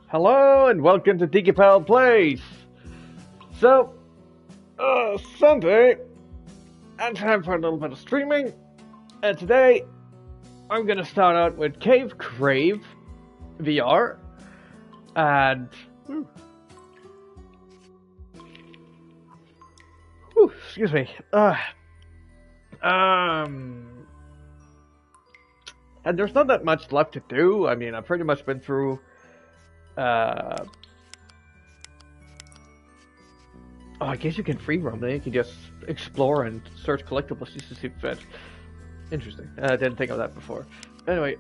Hello and welcome to Digipal Place. So, Sunday, and time for a little bit of streaming. And today, I'm gonna start out with Crave VR, and excuse me. And there's not that much left to do. I mean, I've pretty much been through. Oh, I guess you can free roam. Then you can just explore and search collectibles just to see fit. Interesting. I didn't think of that before. Anyway,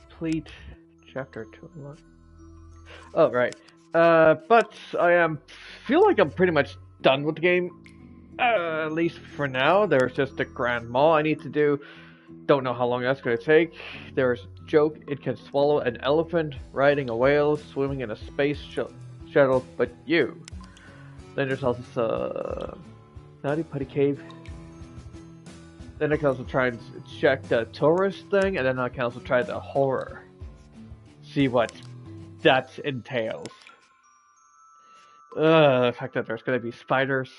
complete chapter 2. Oh, right. But feel like I'm pretty much done with the game. At least for now. There's just a grand mall I need to do. Don't know how long that's going to take. There's a joke, it can swallow an elephant, riding a whale, swimming in a space shuttle, but you. Then there's also Naughty Putty Cave. Then I can also try and check the tourist thing, and then I can also try the horror. See what that entails. The fact that there's going to be spiders.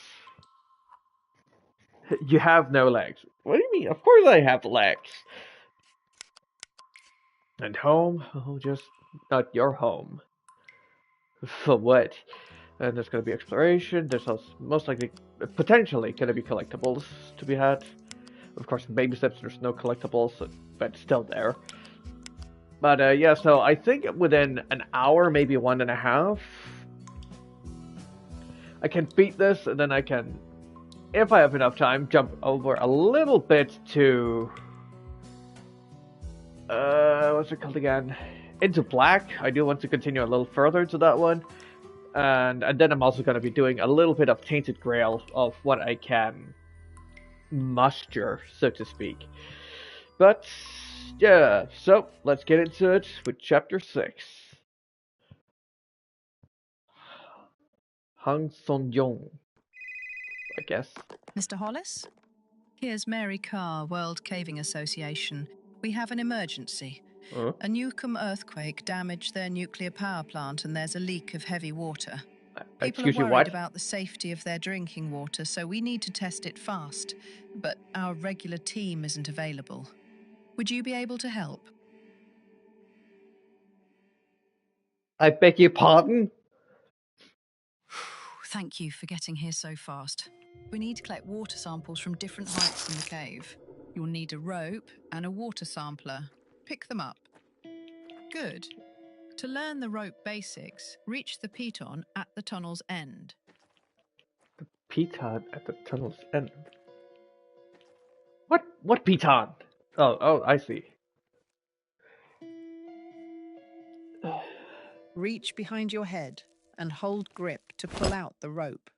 You have no legs. What do you mean? Of course I have legs. And home? Oh, just not your home. For what? And there's going to be exploration. There's also most likely, potentially, going to be collectibles to be had. Of course, in baby steps, there's no collectibles, but still there. But yeah, so I think within an hour, maybe 1.5, I can beat this, and then I can, if I have enough time, jump over a little bit to what's it called again? Into Black. I do want to continue a little further into that one, and then I'm also going to be doing a little bit of Tainted Grail of what I can muster, so to speak. But yeah, so let's get into it with Chapter 6. Hang Son-yong, I guess. Mr. Hollis? Here's Mary Carr, World Caving Association. We have an emergency. A Newcomb earthquake damaged their nuclear power plant and there's a leak of heavy water. People are worried about the safety of their drinking water, so we need to test it fast. But our regular team isn't available. Would you be able to help? I beg your pardon? Thank you for getting here so fast. We need to collect water samples from different heights in the cave. You'll need a rope and a water sampler. Pick them up. Good. To learn the rope basics, reach the piton at the tunnel's end. The piton at the tunnel's end? What piton? Oh, I see. Reach behind your head and hold grip to pull out the rope.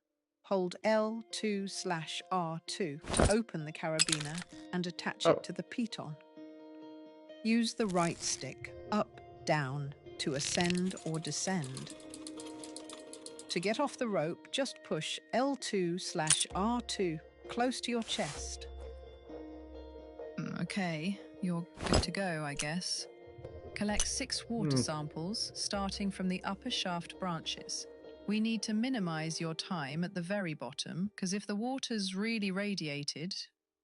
Hold L2/R2 to open the carabiner and attach it to the piton. Use the right stick, up, down, to ascend or descend. To get off the rope, just push L2/R2 close to your chest. Okay, you're good to go, I guess. Collect 6 water samples, starting from the upper shaft branches. We need to minimize your time at the very bottom, because if the water's really radiated,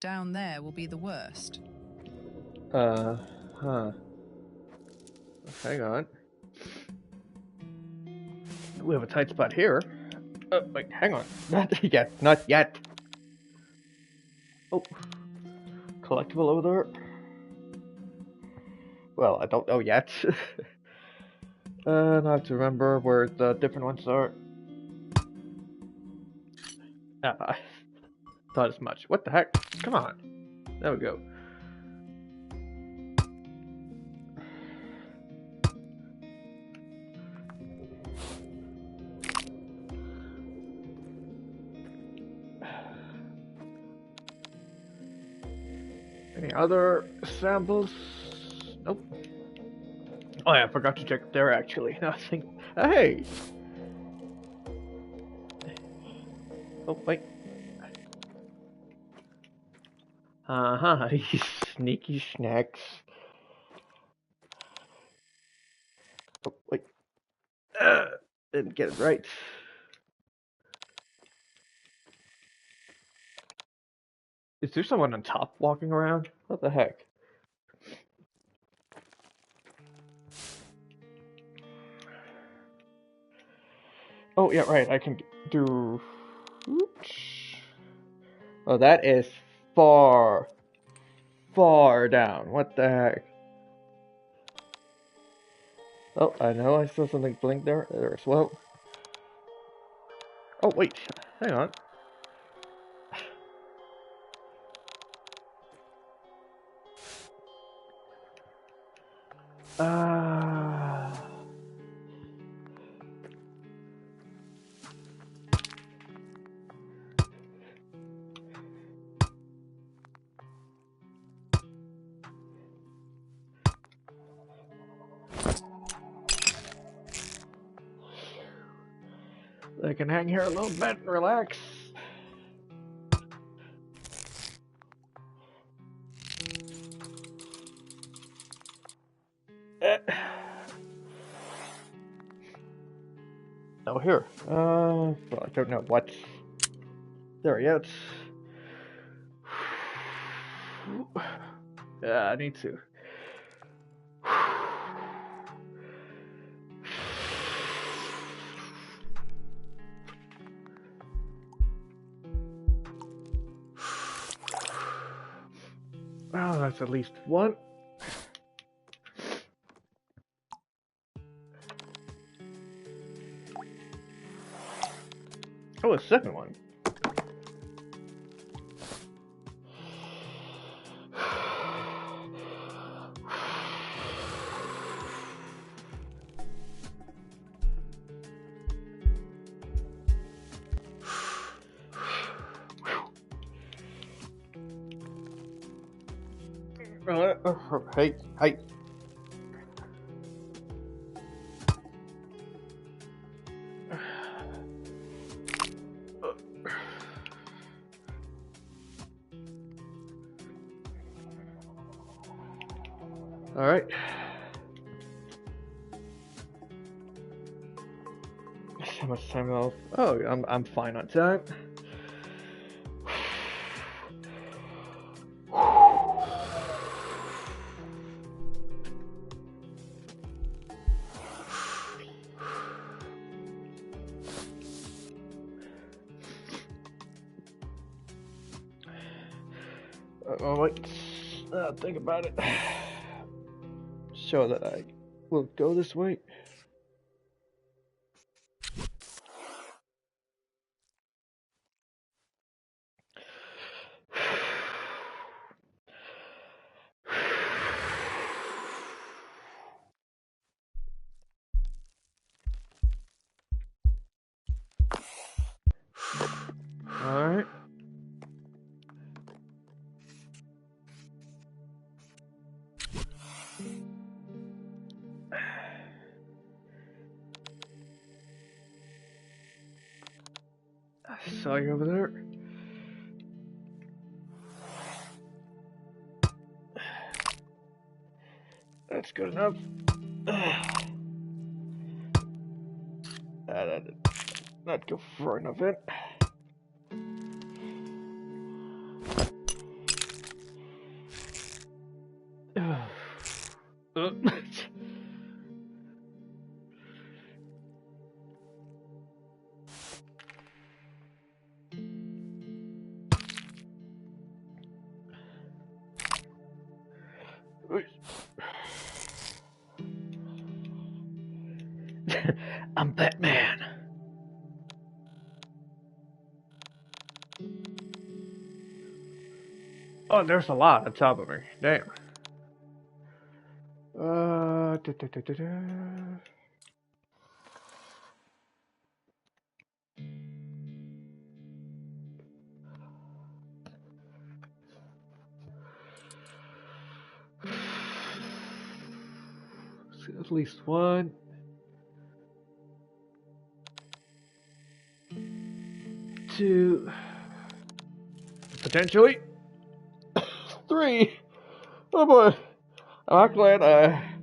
down there will be the worst. Hang on. We have a tight spot here. Wait, hang on. Not yet. Not yet. Oh. Collectible over there? Well, I don't know yet. And I have to remember where the different ones are. I thought as much. What the heck? Come on. There we go. Any other samples? Nope. Oh yeah, I forgot to check there actually. Nothing. Hey! Oh, wait. Uh-huh, you sneaky snacks. Oh, wait. Didn't get it right. Is there someone on top walking around? What the heck? Oh, yeah, right, I can do... Oops. Oh, that is far down. What the heck? Oh, I know I saw something blink there as well. Oh, wait, hang on. I can hang here a little bit and relax. Oh, here. Well, I don't know what. There he is. Yeah, I need to. Oh, that's at least one. Oh, a second one. Hey, hey. All right. How much time off? Oh, I'm fine on time. Oh, wait. Think about it. Show that I will go this way. All right. I saw you over there. That's good enough. That did not go far enough in. I'm Batman. Oh, there's a lot on top of me. Damn. Da, da, da, da, da. At least one. Two. Potentially. 3. Oh boy. I'm glad I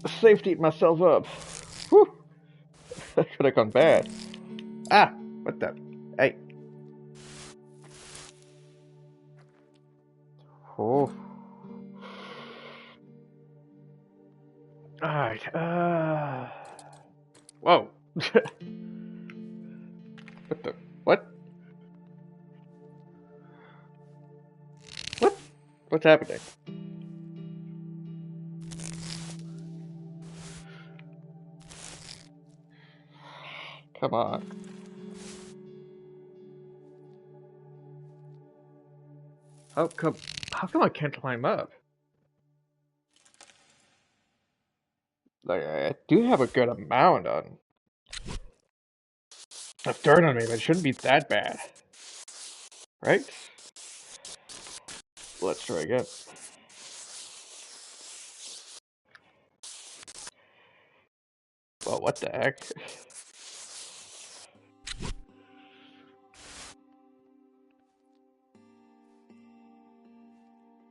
safetied myself up. Whew. That could have gone bad. Ah! What the? Hey. Oh. Alright, Whoa. What the? What? What? What's happening? Come on. How come I can't climb up? Like, I do have a good amount of dirt on me, but it shouldn't be that bad. Right? Let's try again. Well, what the heck?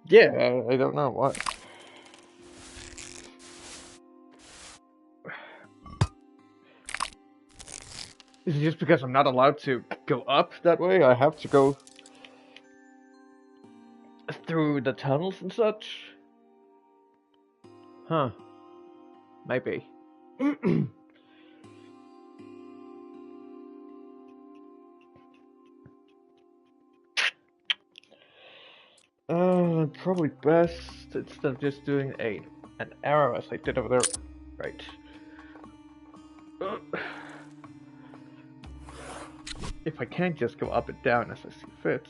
Yeah, I don't know what. Is it just because I'm not allowed to go up that way? I have to go through the tunnels and such? Huh. Maybe. Probably best instead of just doing an arrow as I did over there. Right. If I can't just go up and down as I see fit.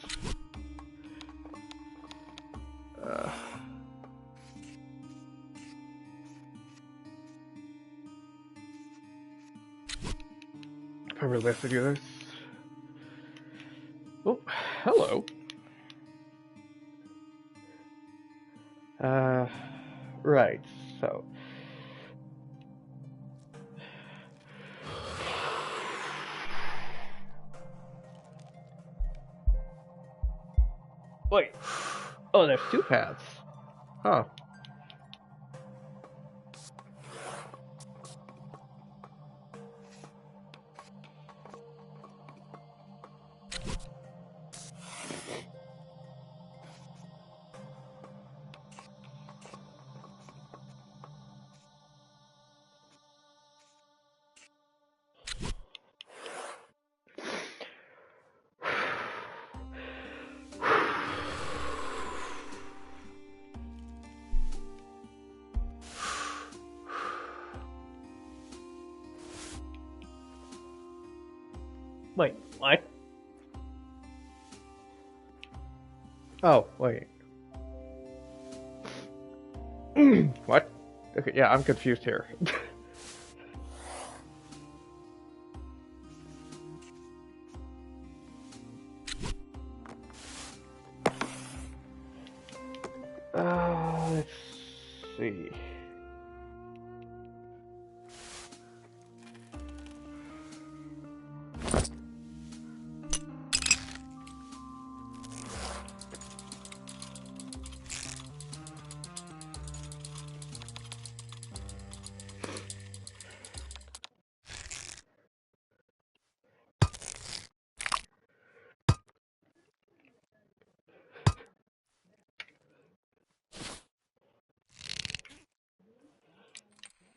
Probably best to do this. Oh, hello. Right, so. Wait. Oh, there's 2 paths. Huh. Wait, what? Oh, wait. What? Okay, yeah, I'm confused here. Let's see.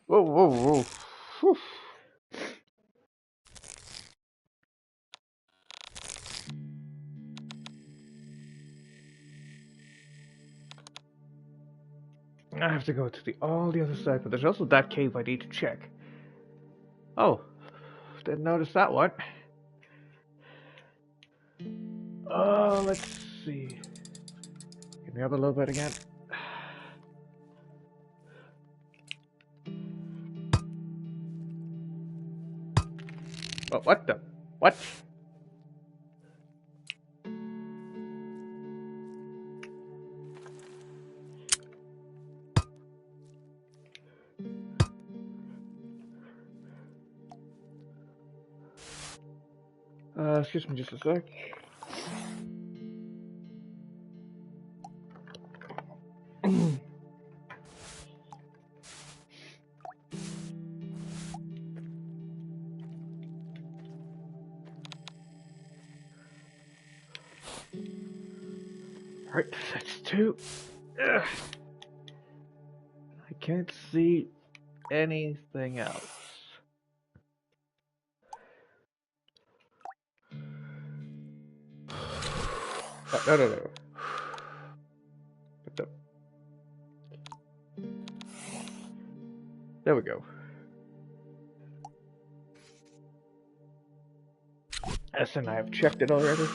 Whoa, whoa, whoa. Whew. I have to go to all the other side, but there's also that cave I need to check. Oh, didn't notice that one. Let's see. Give me up a little bit again. Oh, what the? What? Excuse me just a sec. Right, that's 2. Ugh. I can't see anything else. Oh, no. What the? There we go. Yes, and I have checked it already.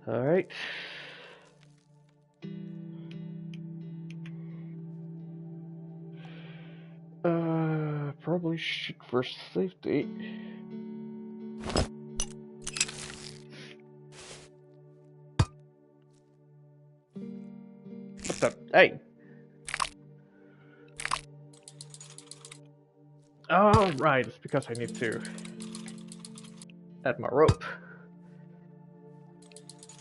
Alright. Probably should for safety. What the? Hey! Oh, right, it's because I need to add my rope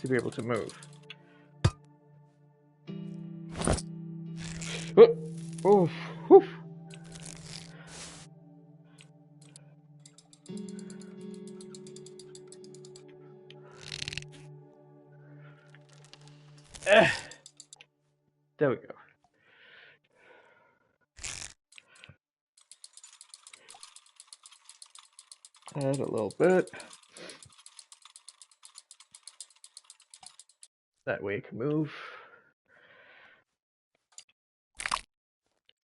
to be able to move. Oh, oof. There we go. Add a little bit. That way it can move.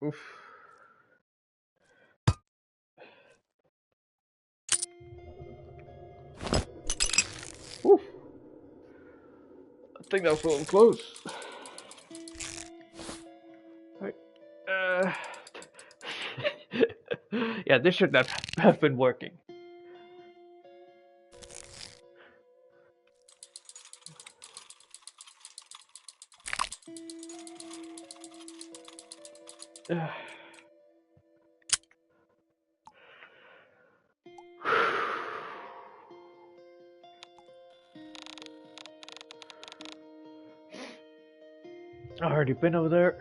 Oof. Oof. I think that was a little close. Right. Yeah, this should not have been working. Already been over there.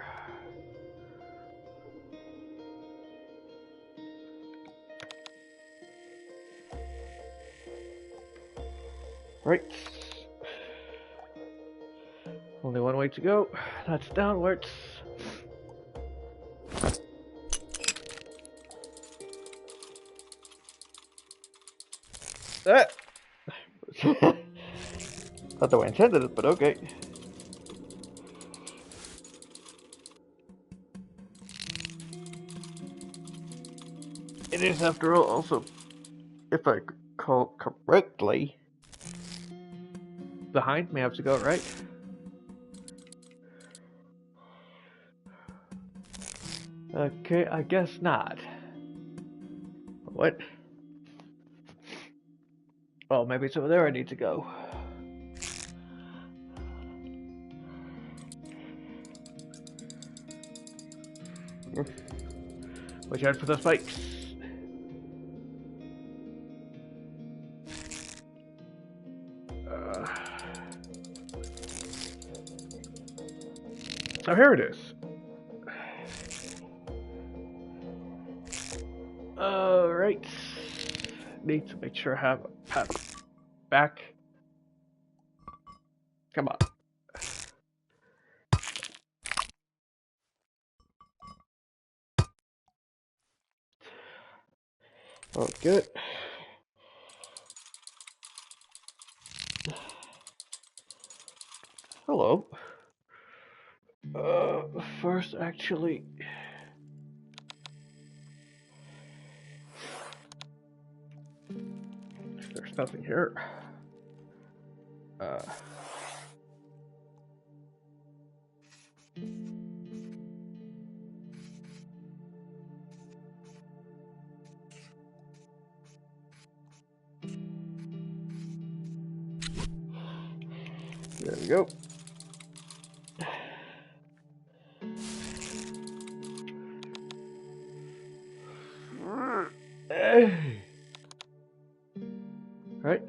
Right. Only one way to go. That's downwards. That. Not the way I intended it, but okay. It is, after all, also, if I recall correctly, behind me I have to go, right? Okay, I guess not. What? Oh, maybe it's over there I need to go. Watch out for the spikes. Oh, here it is. Alright. Need to make sure I have a path back. Come on. Oh, good. Hello. First, actually... There's nothing here. There we go. Right.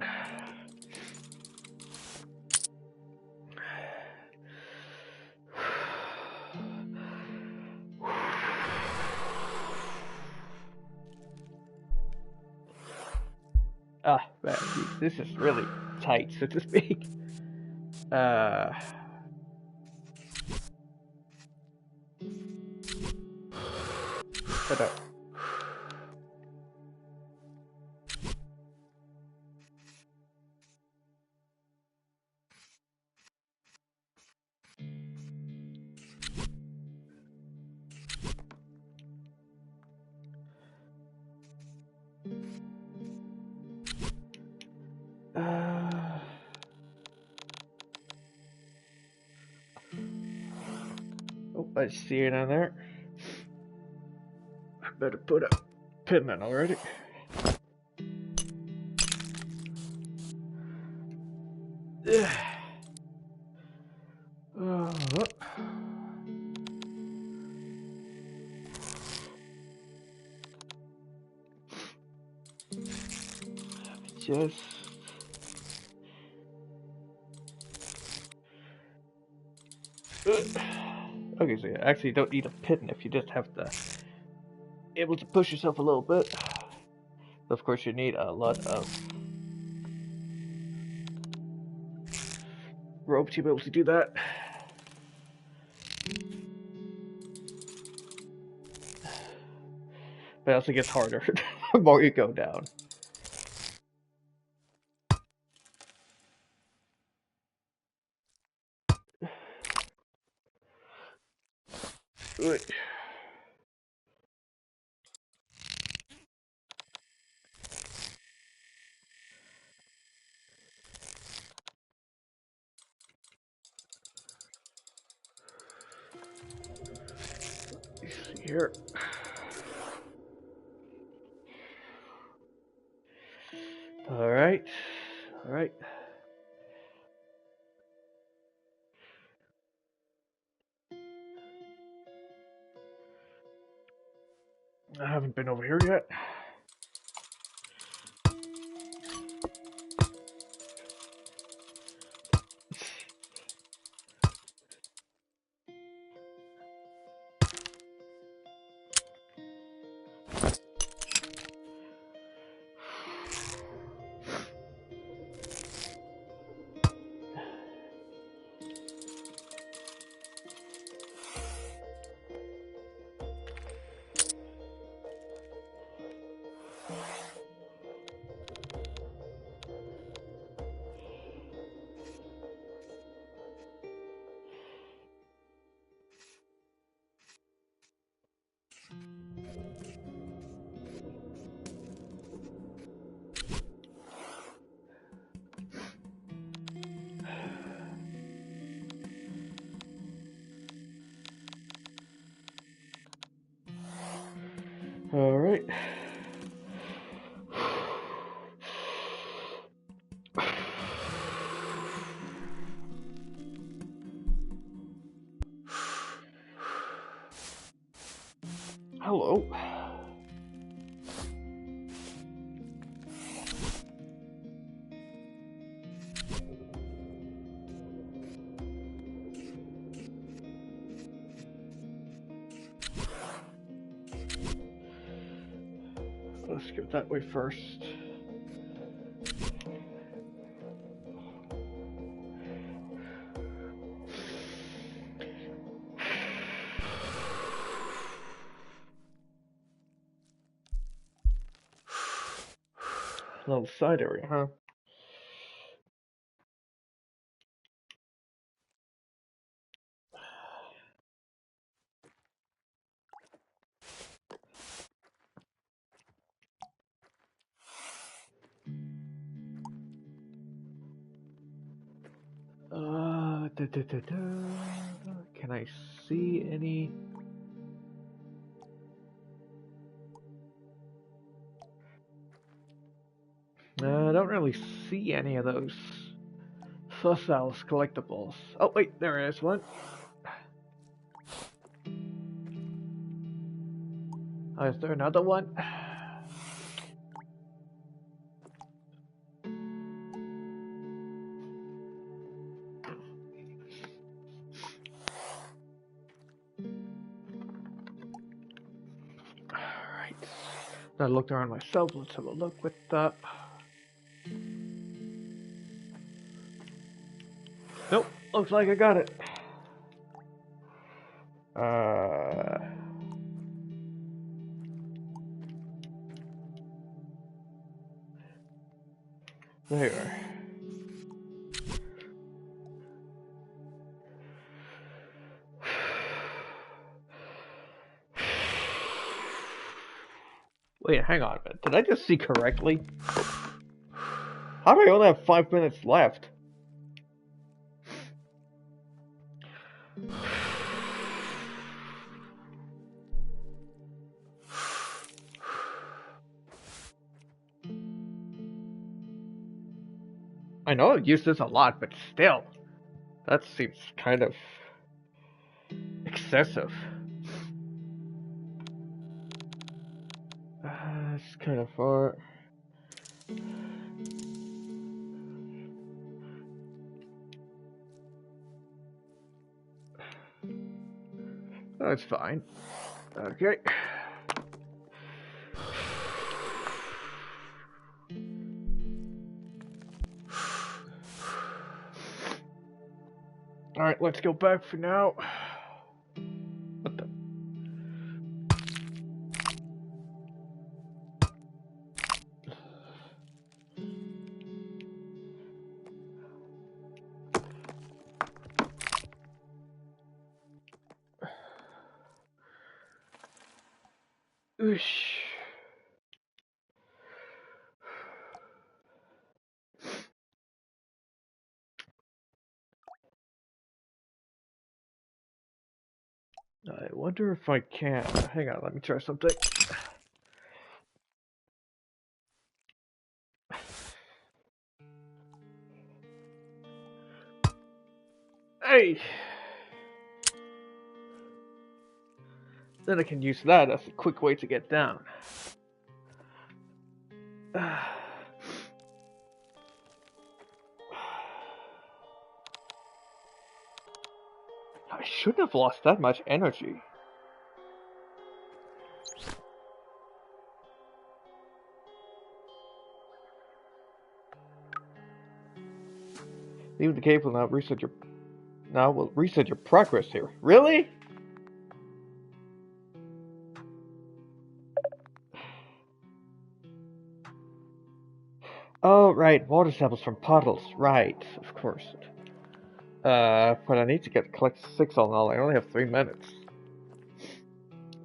Ah, man, this is really tight, so to speak. But oh, I see it on there. I better put a pin in already. Just okay, so you actually don't need a pin if you just have to able to push yourself a little bit. Of course, you need a lot of rope to be able to do that. But it also gets harder the more you go down. Here. Alright. Alright. I haven't been over here yet. Alright. Hello. Let's go that way first. Little side area, huh? Can I see any? I don't really see any of those fossils collectibles. Oh wait, there is one. Oh, is there another one? Alright. I looked around myself. Let's have a look with that. Nope, looks like I got it. There. Wait, hang on a minute. Did I just see correctly? How do I only have 5 minutes left? I know I've used this a lot, but still. That seems kind of excessive. It's kind of far. That's fine. Okay. Alright, let's go back for now. What the? Oosh. I wonder if I can. Hang on, let me try something. Hey! Then I can use that as a quick way to get down. I shouldn't have lost that much energy. Leave the cave will now reset your... Now will reset your progress here. Really? Oh, right. Water samples from puddles. Right. Of course. But I need to collect 6 all in all. I only have 3 minutes.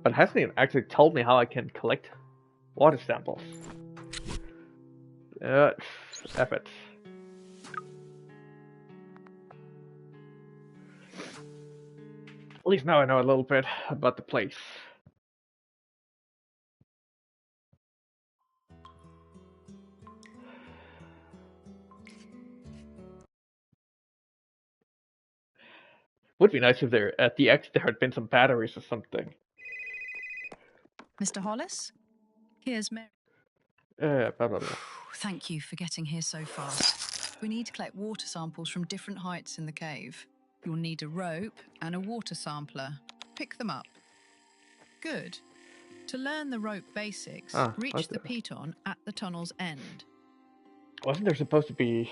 But it hasn't even actually told me how I can collect water samples. F it. At least now I know a little bit about the place. Would be nice if there at the X there had been some batteries or something. Mr. Hollis? Here's Mary. Blah, blah, blah. Thank you for getting here so fast. We need to collect water samples from different heights in the cave. You'll need a rope and a water sampler. Pick them up. Good. To learn the rope basics, reach the piton at the tunnel's end. Wasn't there supposed to be...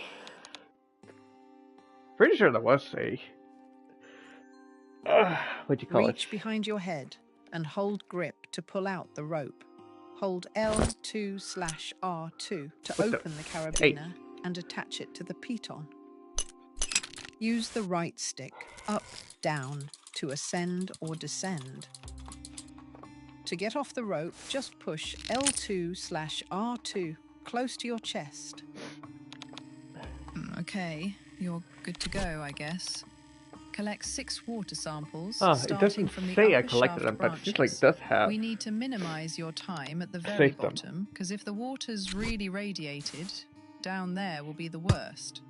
Pretty sure there was a... what'd you call it? Reach behind your head and hold grip to pull out the rope. Hold L2/R2 to open the carabiner and attach it to the piton. Use the right stick, up, down, to ascend or descend. To get off the rope, just push L2/R2 close to your chest. Okay, you're good to go, I guess. Collect 6 water samples, starting from the upper I collected them, but it seems like it does have. We need to minimize your time at the very bottom, because if the water's really radiated, down there will be the worst.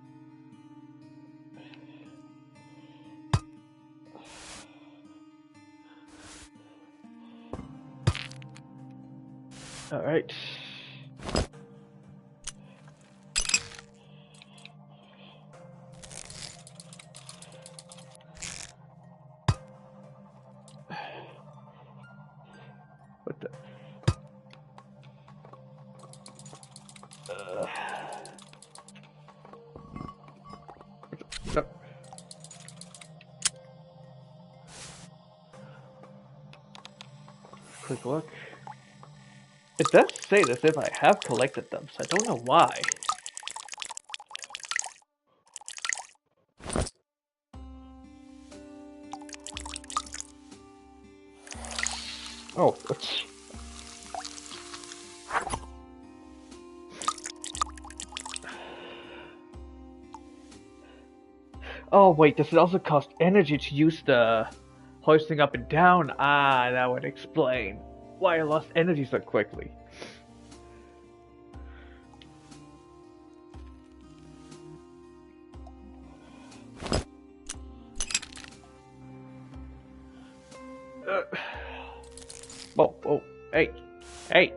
All right. What the? No. Quick look. It does say this if I have collected them, so I don't know why. Oh, oh wait, does it also cost energy to use the hoisting up and down? Ah, that would explain why I lost energy so quickly. Oh, hey, hey.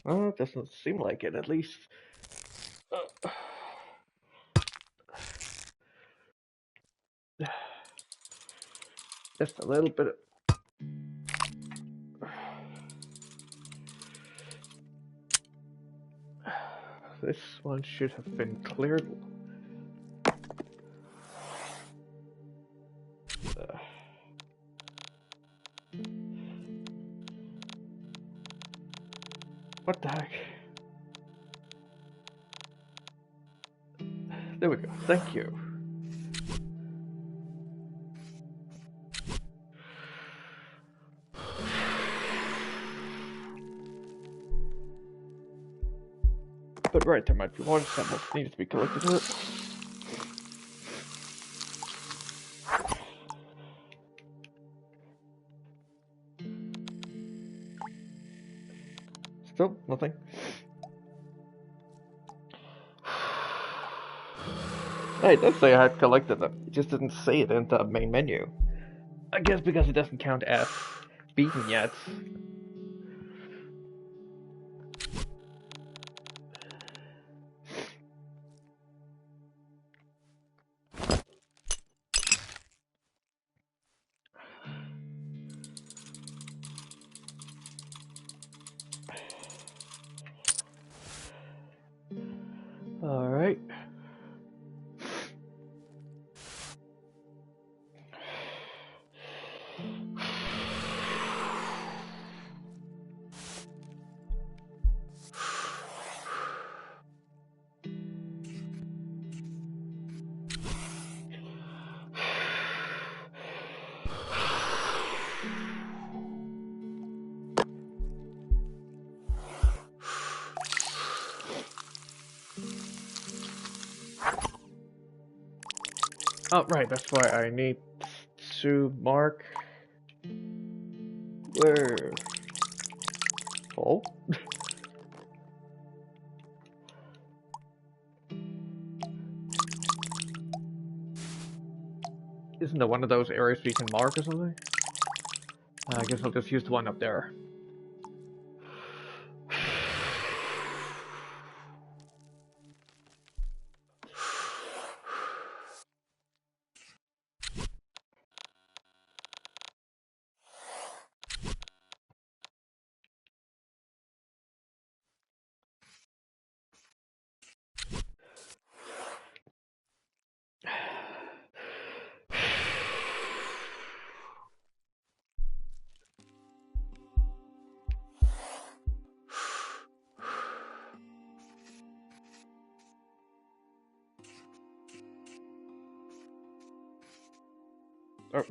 Well, it doesn't seem like it, at least. Just a little bit of... This one should have been cleared. What the heck? There we go. Thank you. But right, there might be water samples that need to be collected here. Still nothing. Hey, it does say I had collected them. It just didn't say it in the main menu. I guess because it doesn't count as beaten yet. Alright. Oh, right, that's why I need to mark where... Oh? Isn't there one of those areas we can mark or something? I guess I'll just use the one up there. Oh.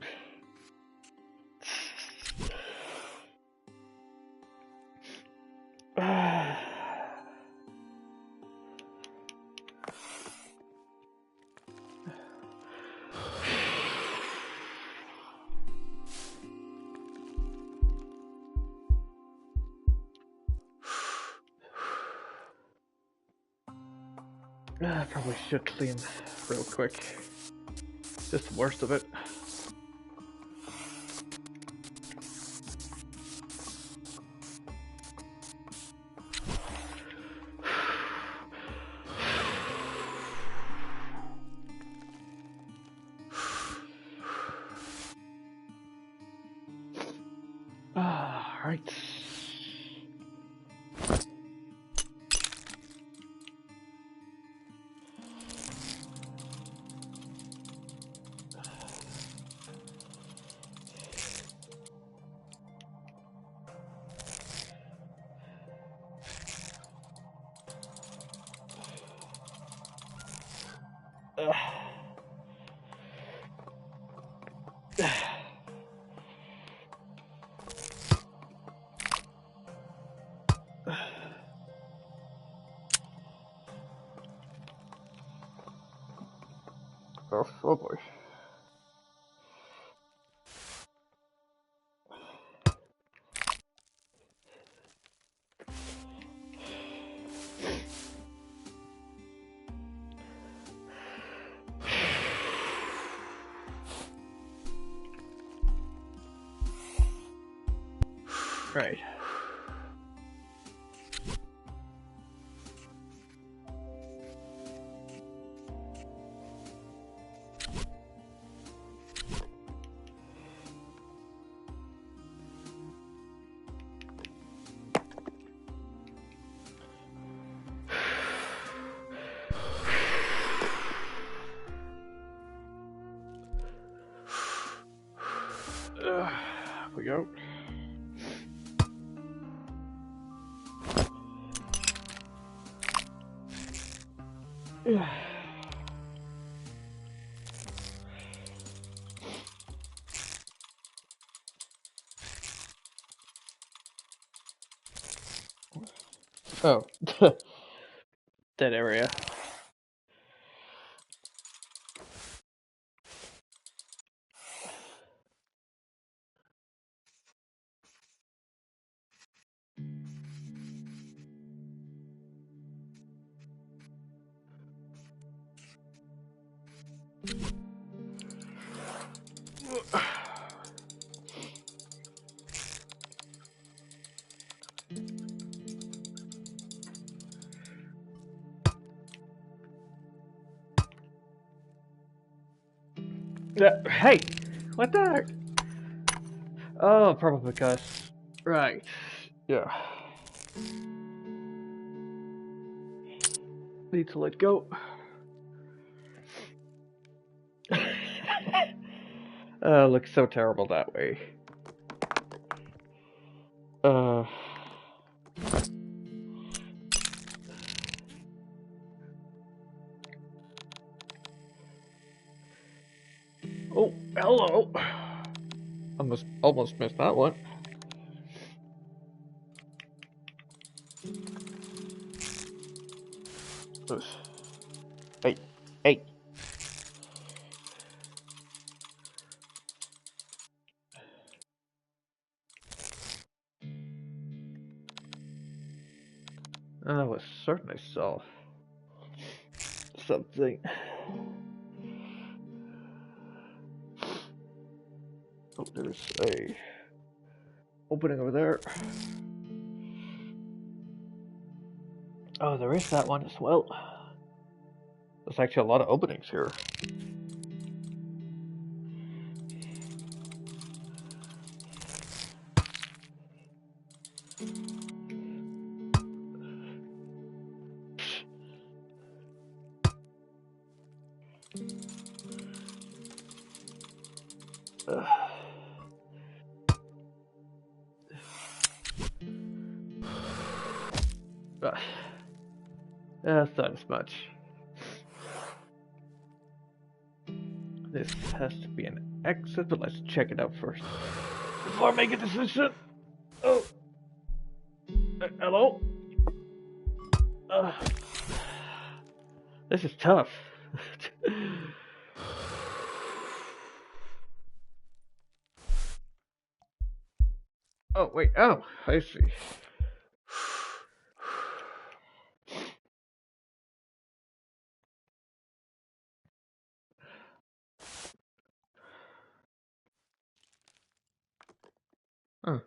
I probably should clean real quick. Just the worst of it. Right. Oh boy. Right. We go. Oh, that area. Hey, what the heck? Oh, probably because. Right. Yeah. Need to let go. Looks so terrible that way. Uh. Oh, hello. Almost missed that one. Hey, hey. I was certain I saw something. Oh, there's a opening over there. Oh, there is that one as well. There's actually a lot of openings here. That's not as much. This has to be an exit, but let's check it out first before I make a decision. Oh, hello. This is tough. Oh wait. Oh, I see. Huh.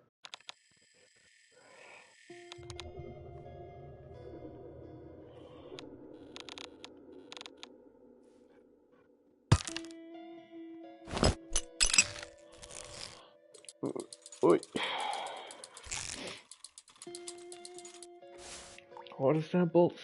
Wait. Water samples.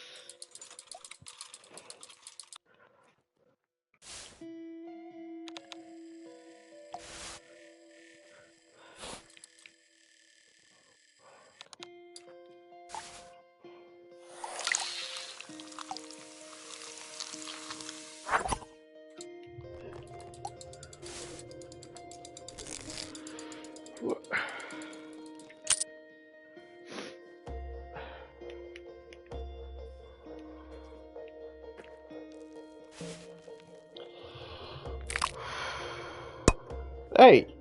Hey!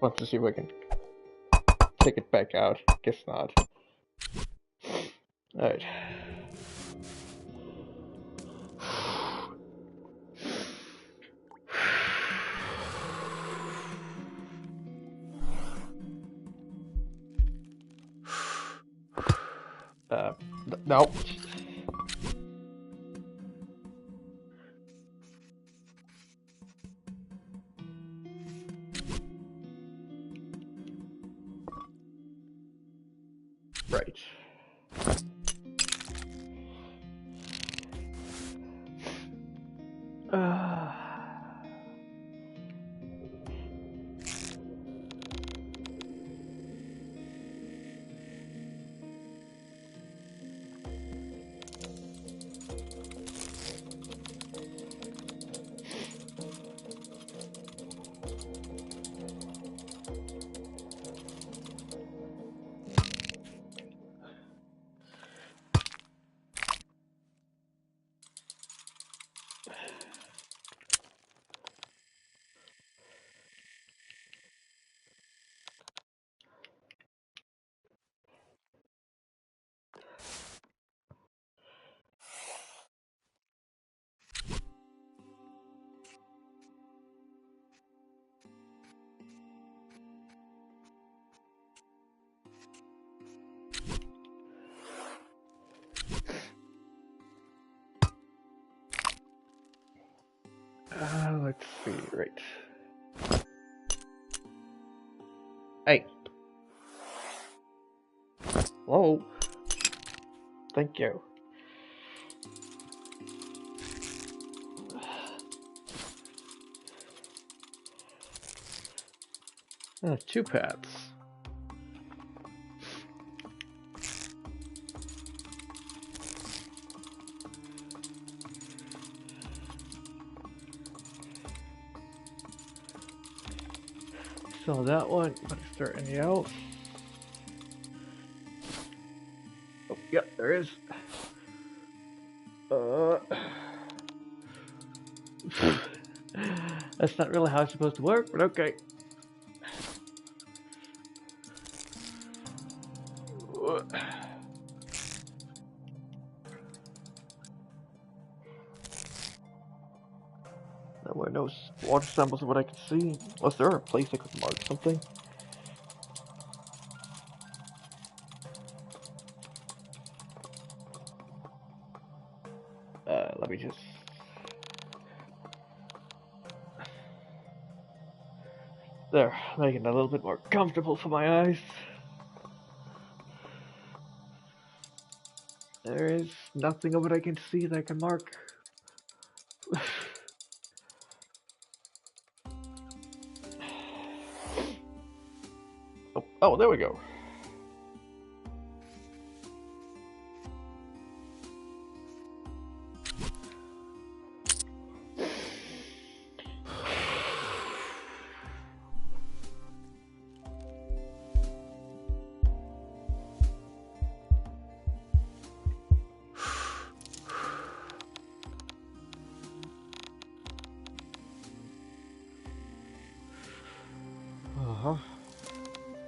Want to see if I can take it back out. Guess not. Alright. No. Right. Let's see, right. Hey. Hello. Thank you. Two paths. So that one, but is there any else? Oh, yep, there is. That's not really how it's supposed to work, but okay. Nowhere, no water samples of what I can see. Was there a place I could mark something? Let me just... There, making it a little bit more comfortable for my eyes. There is nothing of what I can see that I can mark. Oh, there we go.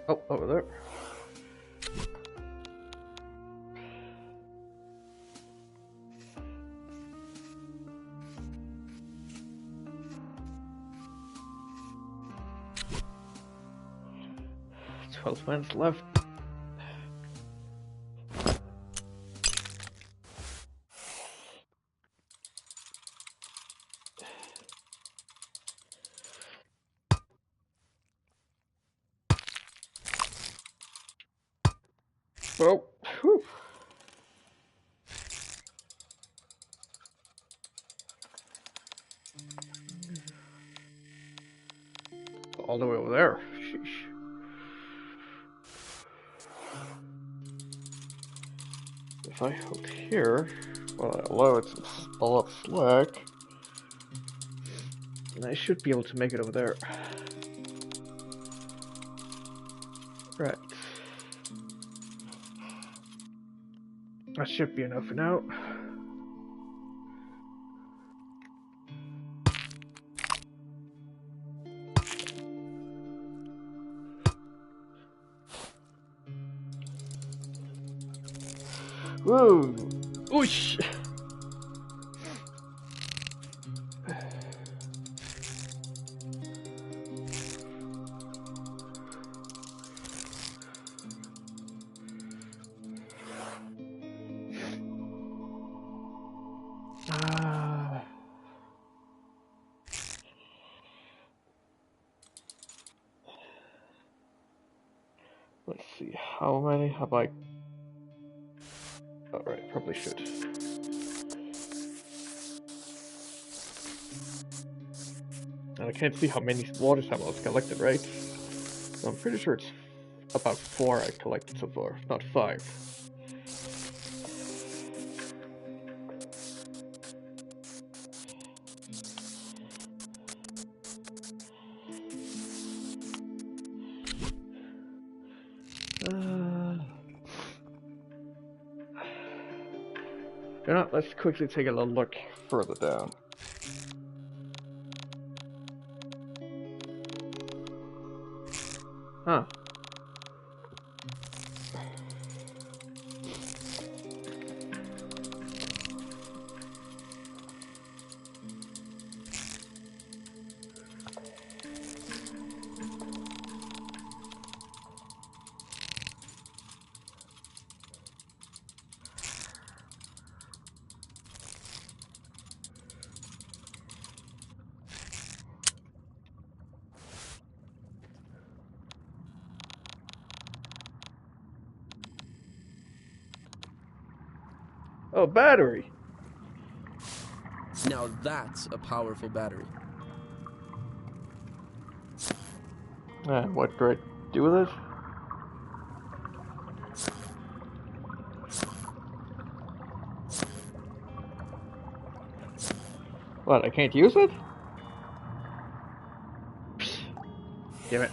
Oh, over there. $12 minutes left. Well, whew. all the way over there. Sheesh. If I hold here, well, although it's a lot slack, I should be able to make it over there. Right. That should be enough for now. Whoa! Oosh! Let's see, how many have I? Alright, probably should. And I can't see how many water samples collected, right? So I'm pretty sure it's about 4 I collected so far, not 5. You know, let's quickly take a little look further down. Huh. Oh, battery! Now that's a powerful battery. And what do I do with it? What, I can't use it? Psst. Damn it.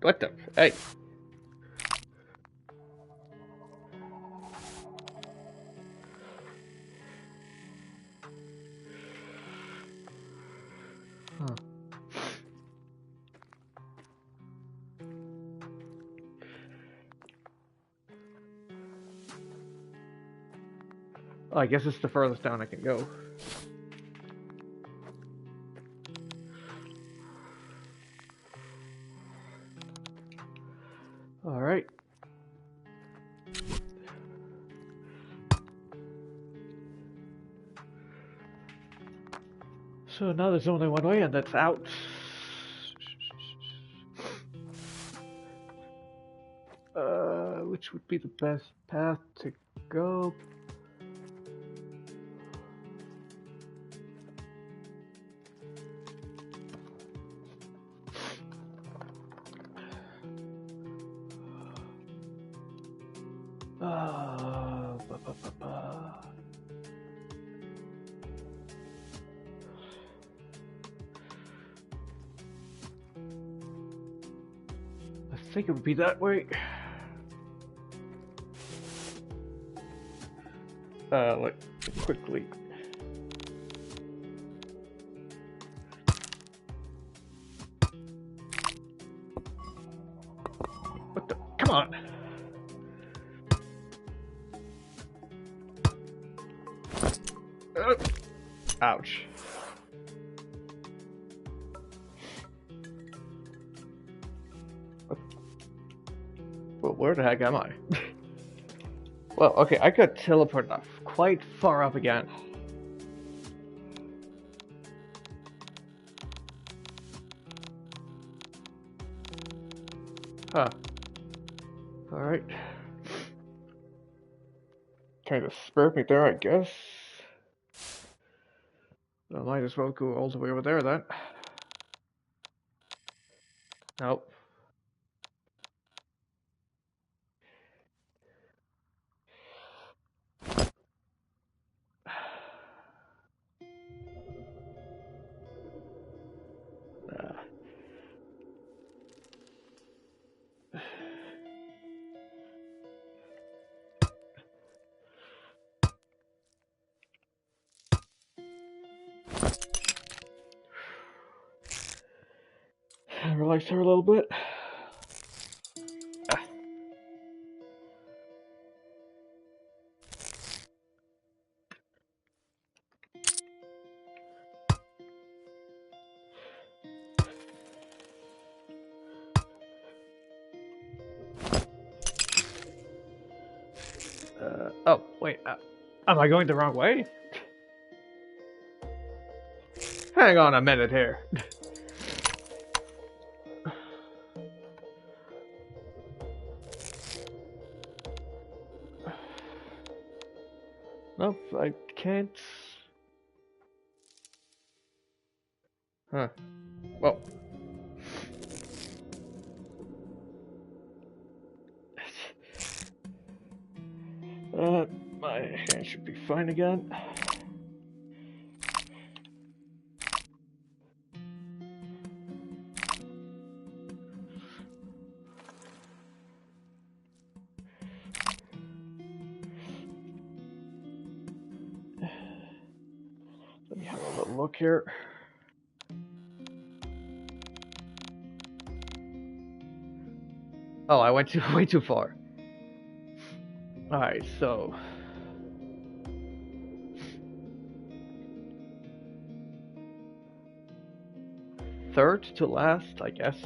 What the? Hey. Huh. Oh, I guess it's the furthest down I can go. Alright. So now there's only one way, and that's out. Which would be the best path to go? I think it would be that way. Like, quickly. What the? Come on! Ouch. Well, where the heck am I? Well, okay, I got teleported off quite far up again. Huh. Alright. Kind of spared me there, I guess. I might as well go all the way over there then. Nope. Relax her a little bit. Oh, wait. Am I going the wrong way? Hang on a minute here. Nope, I can't. Huh. Well. My hand should be fine again. Let me have a little look here. Oh, I went way too far. Alright, so... third to last, I guess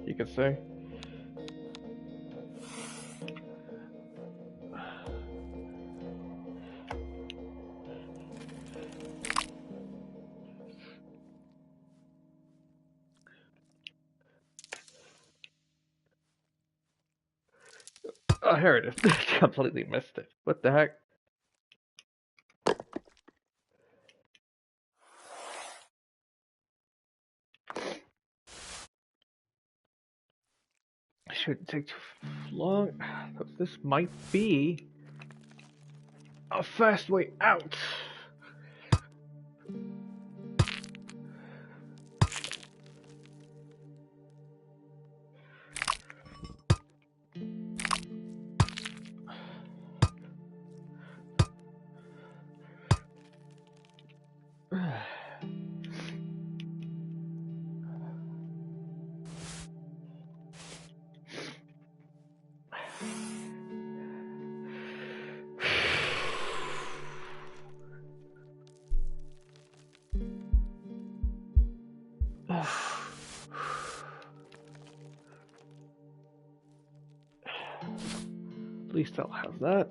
you could say. Oh, here it is. Completely missed it. What the heck? Shouldn't take too long. This might be a fast way out. At least I'll have that.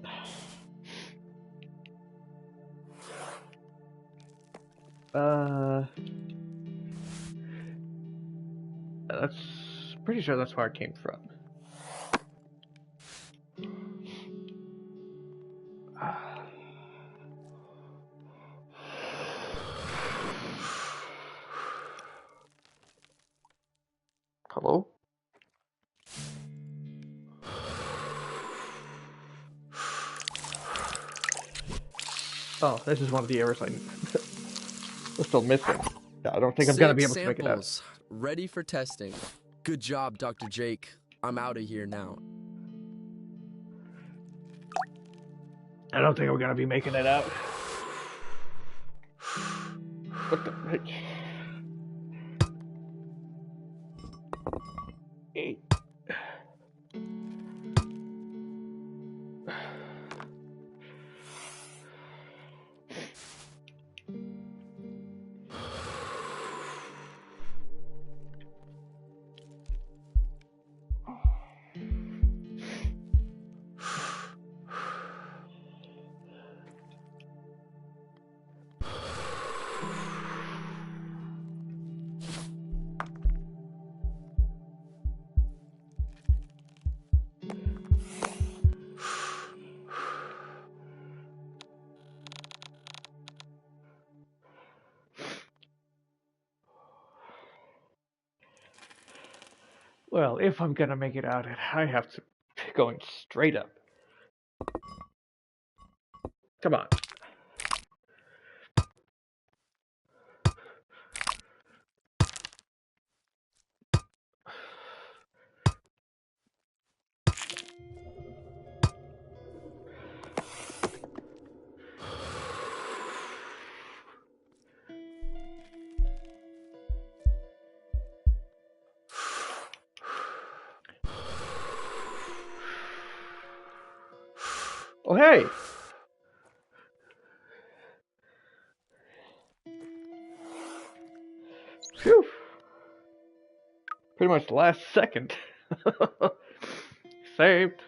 That's pretty sure that's where it came from. Hello? Oh, this is one of the errors I'm still missing. Yeah, I don't think I'm gonna be able to make it out. Ready for testing. Good job, Dr. Jake. I'm out of here now. I don't think I'm gonna be making it out. What the heck? 8. Well, if I'm gonna make it out, I have to going straight up. Come on. Oh, hey! Phew! Pretty much the last second. Saved.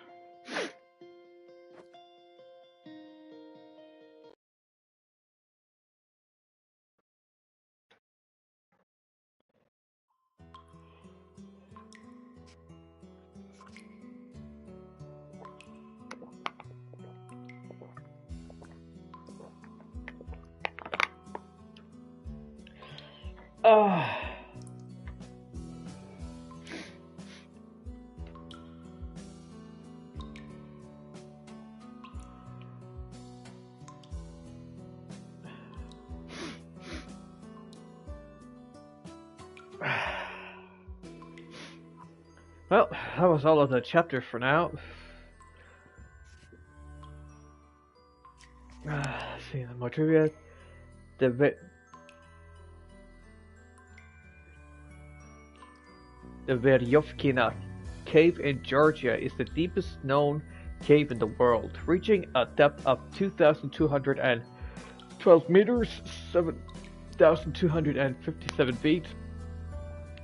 Oh. Well, that was all of the chapters for now. Let's see, the more trivia. The Veryovkina cave in Georgia is the deepest known cave in the world, reaching a depth of 2,212 meters, 7,257 feet.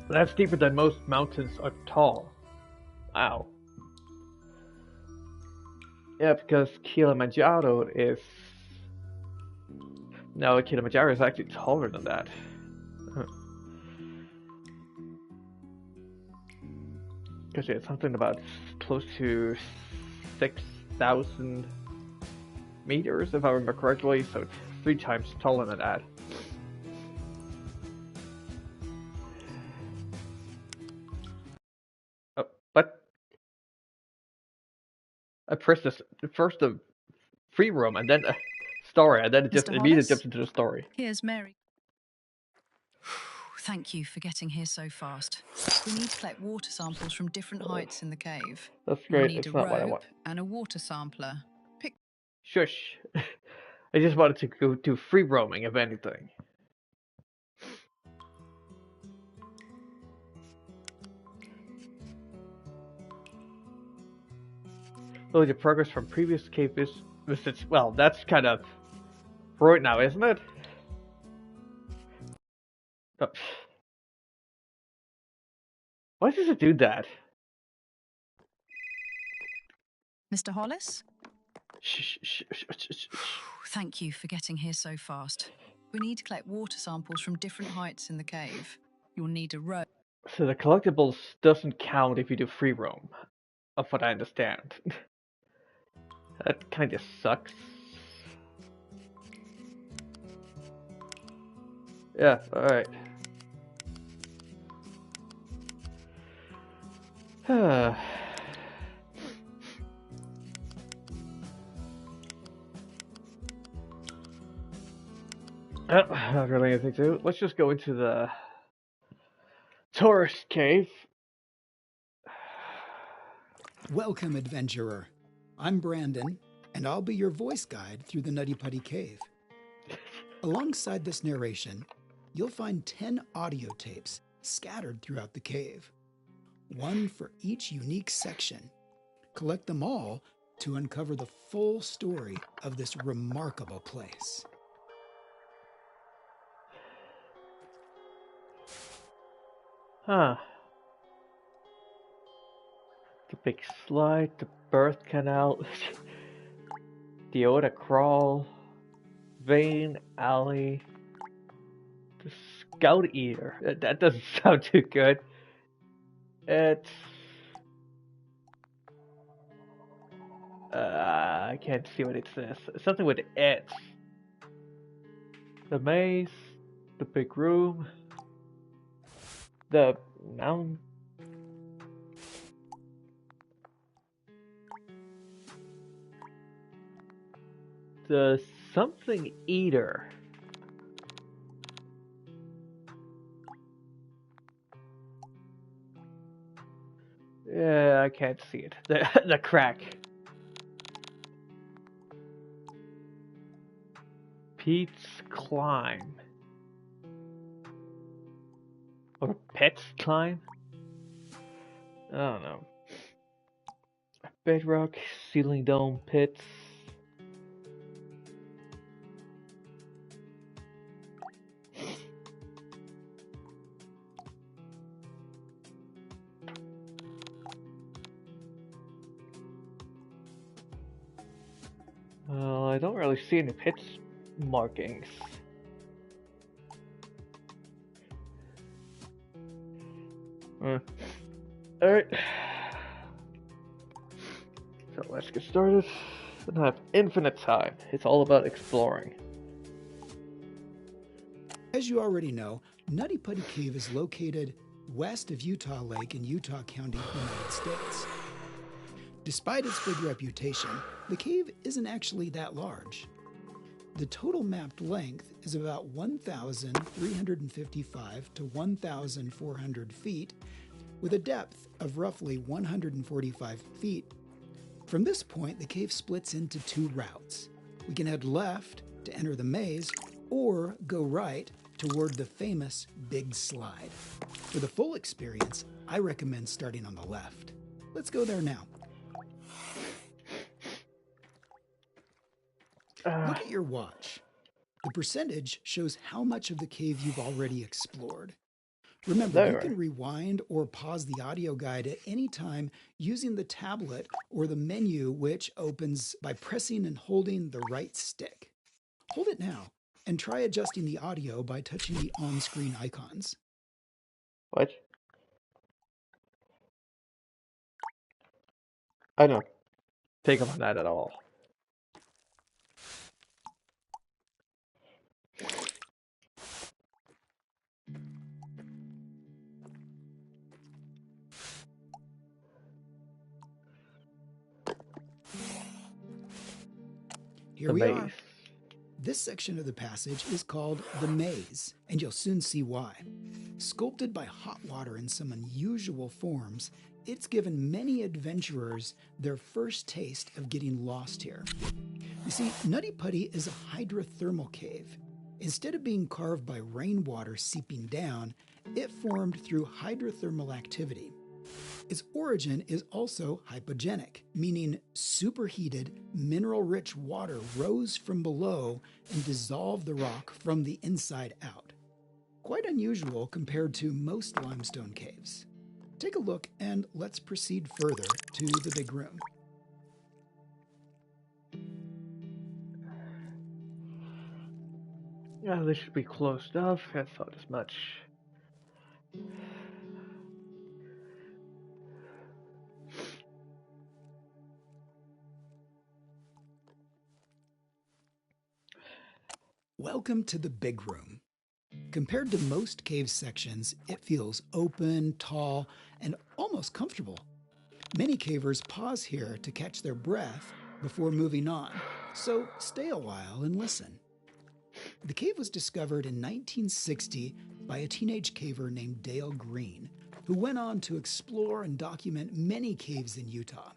That's deeper than most mountains are tall. Wow. Yeah, because Kilimanjaro is... No, Kilimanjaro is actually taller than that. Because it's something about close to 6,000 meters, if I remember correctly, so it's 3 times taller than that. Oh, but I pressed this first the free roam and then story, and then it just immediately jumps into the story. Here's Mary. Thank you for getting here so fast. We need to collect water samples from different heights in the cave. That's We'll great. need It's a not what I want. rope and a water sampler. Shush. I just wanted to go do free roaming, if anything. Look at progress from previous cave visits. Well, that's kind of right now, isn't it? Oh. Why does it do that? Mr. Hollis? Shh, shh, shh, shh, shh. Thank you for getting here so fast. We need to collect water samples from different heights in the cave. You'll need a rope. So the collectibles doesn't count if you do free roam, of what I understand. That kind of sucks. Yeah, alright. Not really anything to do. Let's just go into the tourist cave. Welcome, adventurer. I'm Brandon, and I'll be your voice guide through the Nutty Putty Cave. Alongside this narration, you'll find 10 audio tapes scattered throughout the cave, one for each unique section. Collect them all to uncover the full story of this remarkable place. Huh. The big slide, the birth canal, the Oda crawl, vein alley, the scout eater. That doesn't sound too good. It's I can't see what it says. Something with it's. The maze, the big room, the mountain. The something eater. Yeah, I can't see it. The crack. Pete's climb. Or Pet's climb? I don't know. Bedrock, ceiling dome, pits. Well, I don't really see any pits markings. Alright. So let's get started. I don't have infinite time. It's all about exploring. As you already know, Nutty Putty Cave is located west of Utah Lake in Utah County, United States. Despite its big reputation, the cave isn't actually that large. The total mapped length is about 1,355 to 1,400 feet, with a depth of roughly 145 feet. From this point, the cave splits into two routes. We can head left to enter the maze, or go right toward the famous Big Slide. For the full experience, I recommend starting on the left. Let's go there now. Look at your watch. The percentage shows how much of the cave you've already explored. Remember, you can rewind or pause the audio guide at any time using the tablet or the menu, which opens by pressing and holding the right stick. Hold it now and try adjusting the audio by touching the on-screen icons. What? I don't pick up on that at all. Here we are. This section of the passage is called the Maze, and you'll soon see why. Sculpted by hot water in some unusual forms, it's given many adventurers their first taste of getting lost here. You see, Nutty Putty is a hydrothermal cave. Instead of being carved by rainwater seeping down, it formed through hydrothermal activity. Its origin is also hypogenic, meaning superheated, mineral-rich water rose from below and dissolved the rock from the inside out. Quite unusual compared to most limestone caves. Take a look and let's proceed further to the big room. Yeah, this should be closed off. I thought as much. Welcome to the big room. Compared to most cave sections, it feels open, tall, and almost comfortable. Many cavers pause here to catch their breath before moving on, so stay a while and listen. The cave was discovered in 1960 by a teenage caver named Dale Green, who went on to explore and document many caves in Utah.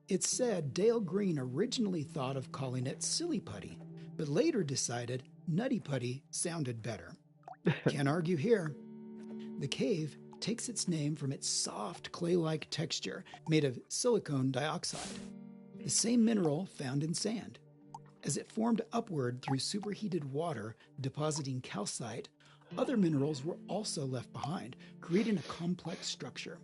It's said Dale Green originally thought of calling it Silly Putty, but later decided Nutty Putty sounded better. Can't argue here. The cave takes its name from its soft clay-like texture made of silicon dioxide, the same mineral found in sand. As it formed upward through superheated water depositing calcite, other minerals were also left behind, creating a complex structure.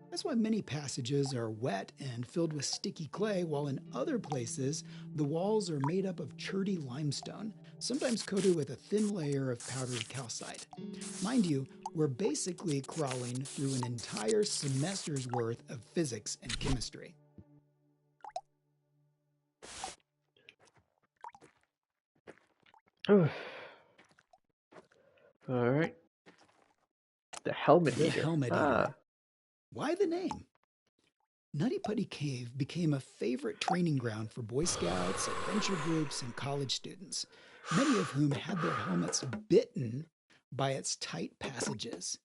That's why many passages are wet and filled with sticky clay, while in other places, the walls are made up of cherty limestone, sometimes coated with a thin layer of powdered calcite. Mind you, we're basically crawling through an entire semester's worth of physics and chemistry. Alright. The Helmet The Eater. Helmet Eater. Why the name? Nutty Putty Cave became a favorite training ground for Boy Scouts, adventure groups, and college students, many of whom had their helmets bitten by its tight passages.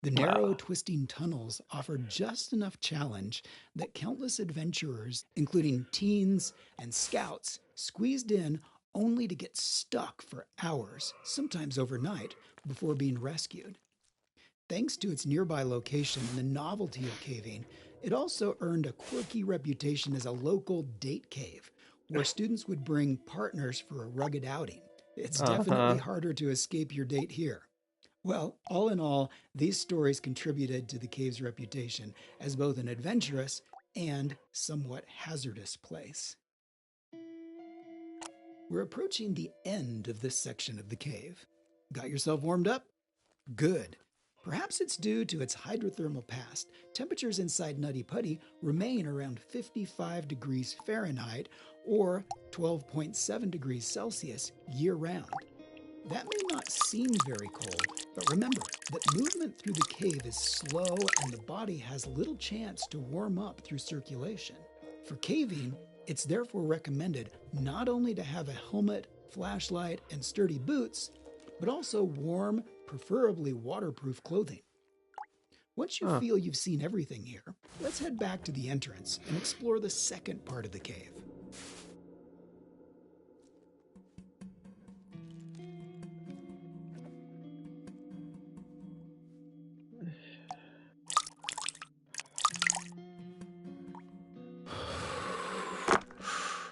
The narrow, twisting tunnels offered just enough challenge that countless adventurers, including teens and scouts, squeezed in only to get stuck for hours, sometimes overnight, before being rescued. Thanks to its nearby location and the novelty of caving, it also earned a quirky reputation as a local date cave, where students would bring partners for a rugged outing. It's definitely harder to escape your date here. Well, all in all, these stories contributed to the cave's reputation as both an adventurous and somewhat hazardous place. We're approaching the end of this section of the cave. Got yourself warmed up? Good. Perhaps it's due to its hydrothermal past. Temperatures inside Nutty Putty remain around 55 degrees Fahrenheit or 12.7 degrees Celsius year-round. That may not seem very cold, but remember that movement through the cave is slow and the body has little chance to warm up through circulation. For caving, it's therefore recommended not only to have a helmet, flashlight, and sturdy boots, but also warm, preferably waterproof clothing. Once you feel you've seen everything here, let's head back to the entrance and explore the second part of the cave.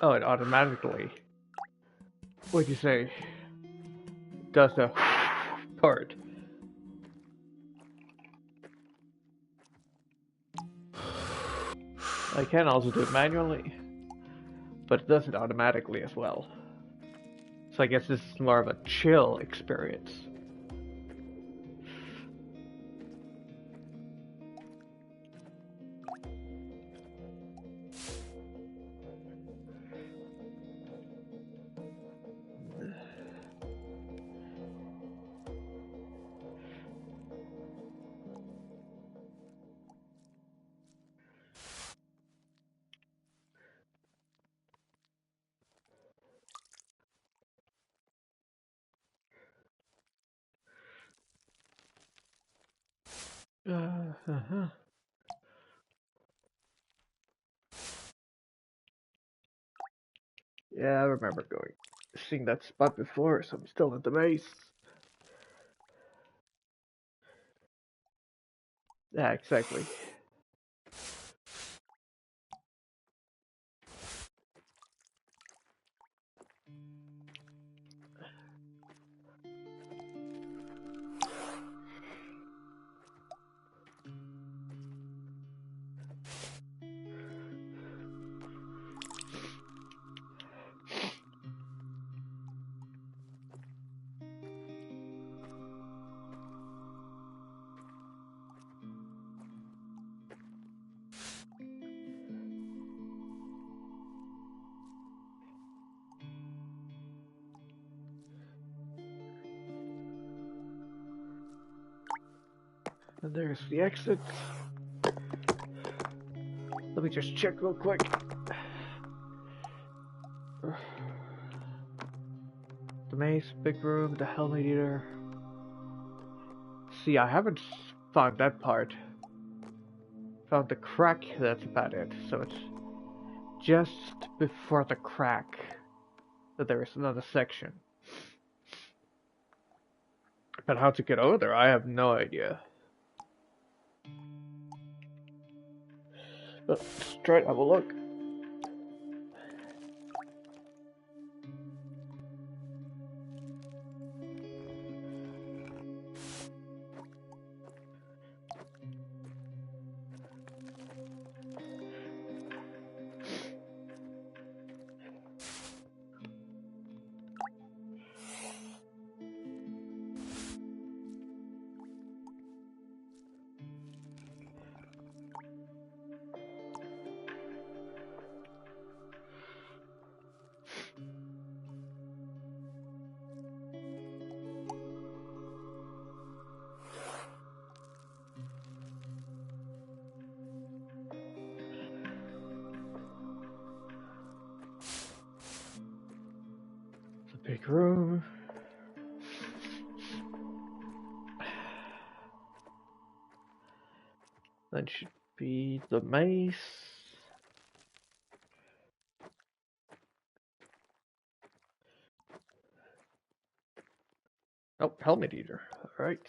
Oh, it automatically, what'd you say, does the part. I can also do it manually, but it does it automatically as well. So I guess this is more of a chill experience. Yeah, I remember seeing that spot before, so I'm still at the base. Yeah, exactly. And there's the exit. Let me just check real quick. The maze, big room, the helmet eater. See, I haven't found that part. Found the crack, that's about it. So it's just before the crack that there is another section. But how to get over there, I have no idea. But let's try to have a look. Big room. That should be the mace. Oh, helmet eater. Alright.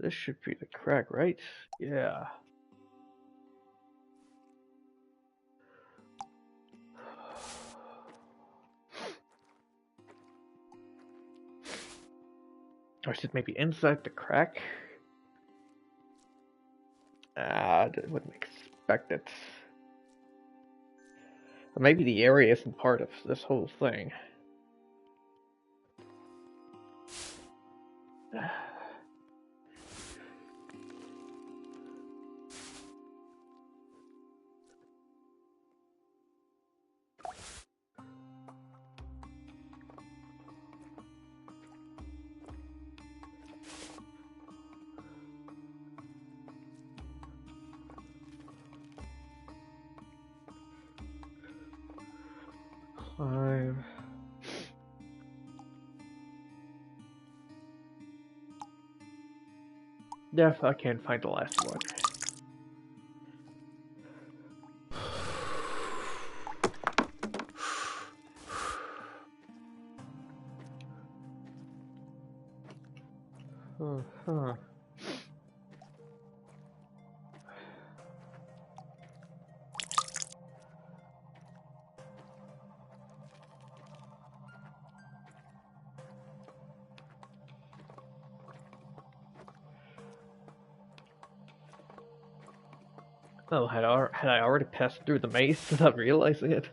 This should be the crack, right? Yeah. Or is it maybe inside the crack? I wouldn't expect it. Or maybe the area isn't part of this whole thing. Climb. Yeah, I can't find the last one. Huh. Oh, had I already passed through the maze without realizing it?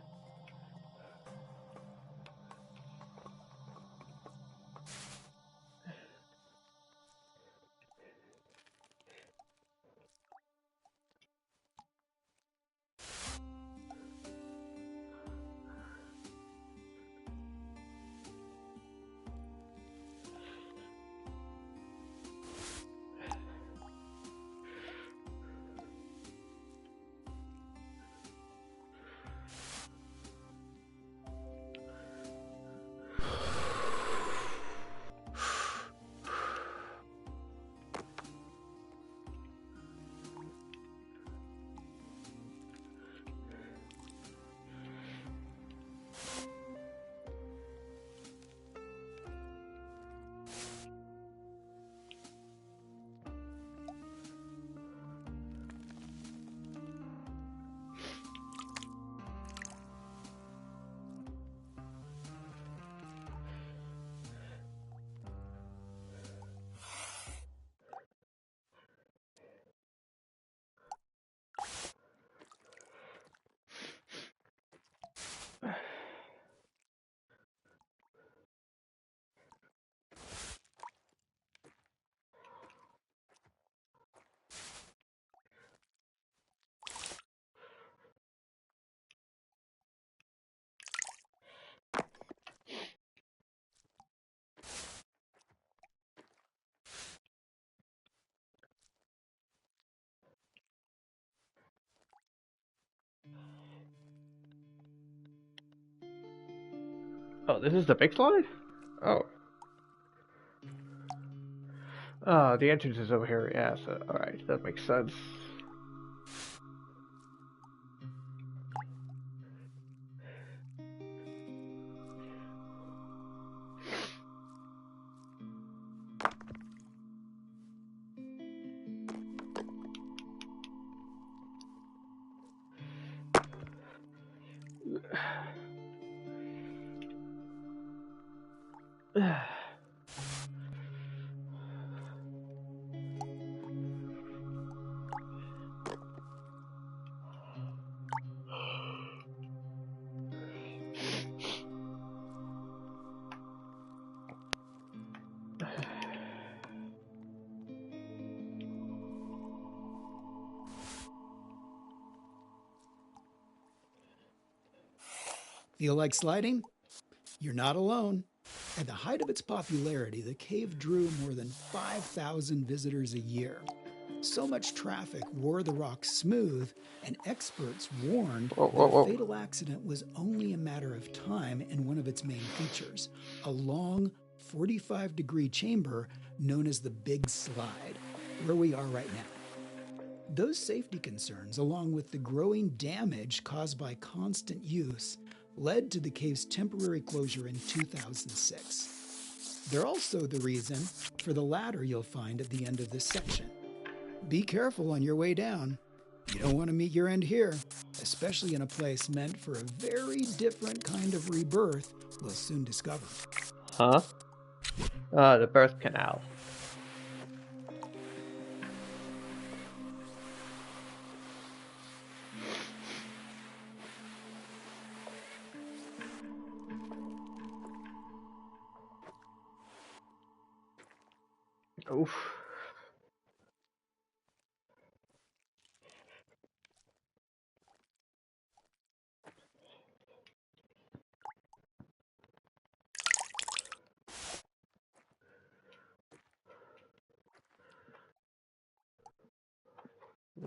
Oh, this is the big slide? Oh. Oh, the entrance is over here. Yeah, so, alright, that makes sense. Feel like sliding? You're not alone. At the height of its popularity, the cave drew more than 5,000 visitors a year. So much traffic wore the rock smooth, and experts warned that a fatal accident was only a matter of time in one of its main features, a long 45-degree chamber known as the Big Slide, where we are right now. Those safety concerns, along with the growing damage caused by constant use, led to the cave's temporary closure in 2006. They're also the reason for the ladder you'll find at the end of this section. Be careful on your way down. You don't want to meet your end here, especially in a place meant for a very different kind of rebirth we'll soon discover. Huh? The birth canal. Oof.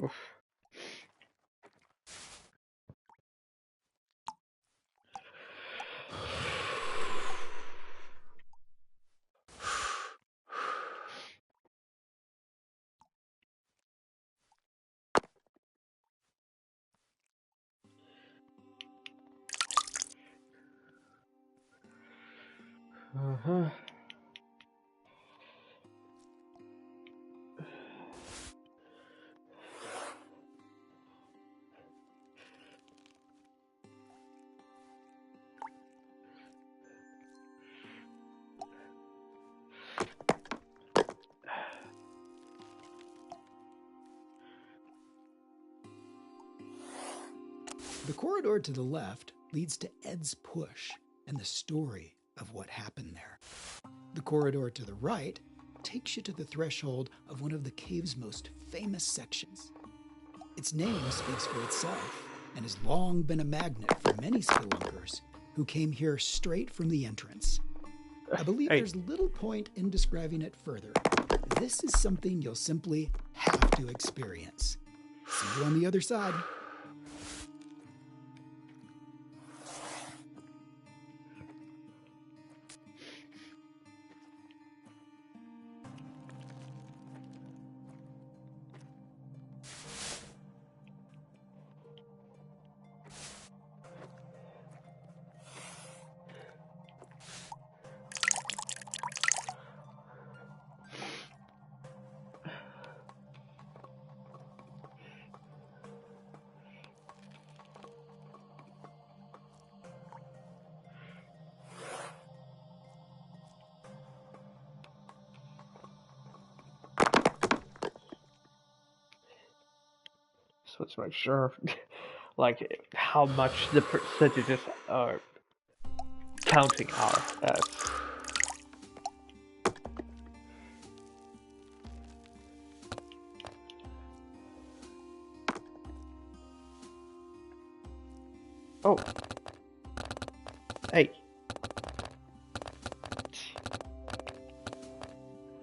Oof. Uh-huh. The corridor to the left leads to Ed's push and the story of what happened there. The corridor to the right takes you to the threshold of one of the cave's most famous sections. Its name speaks for itself and has long been a magnet for many spelunkers who came here straight from the entrance. I believe there's little point in describing it further. This is something you'll simply have to experience. See you on the other side. So let's make sure, like, how much the percentages are counting are as. Oh. Hey.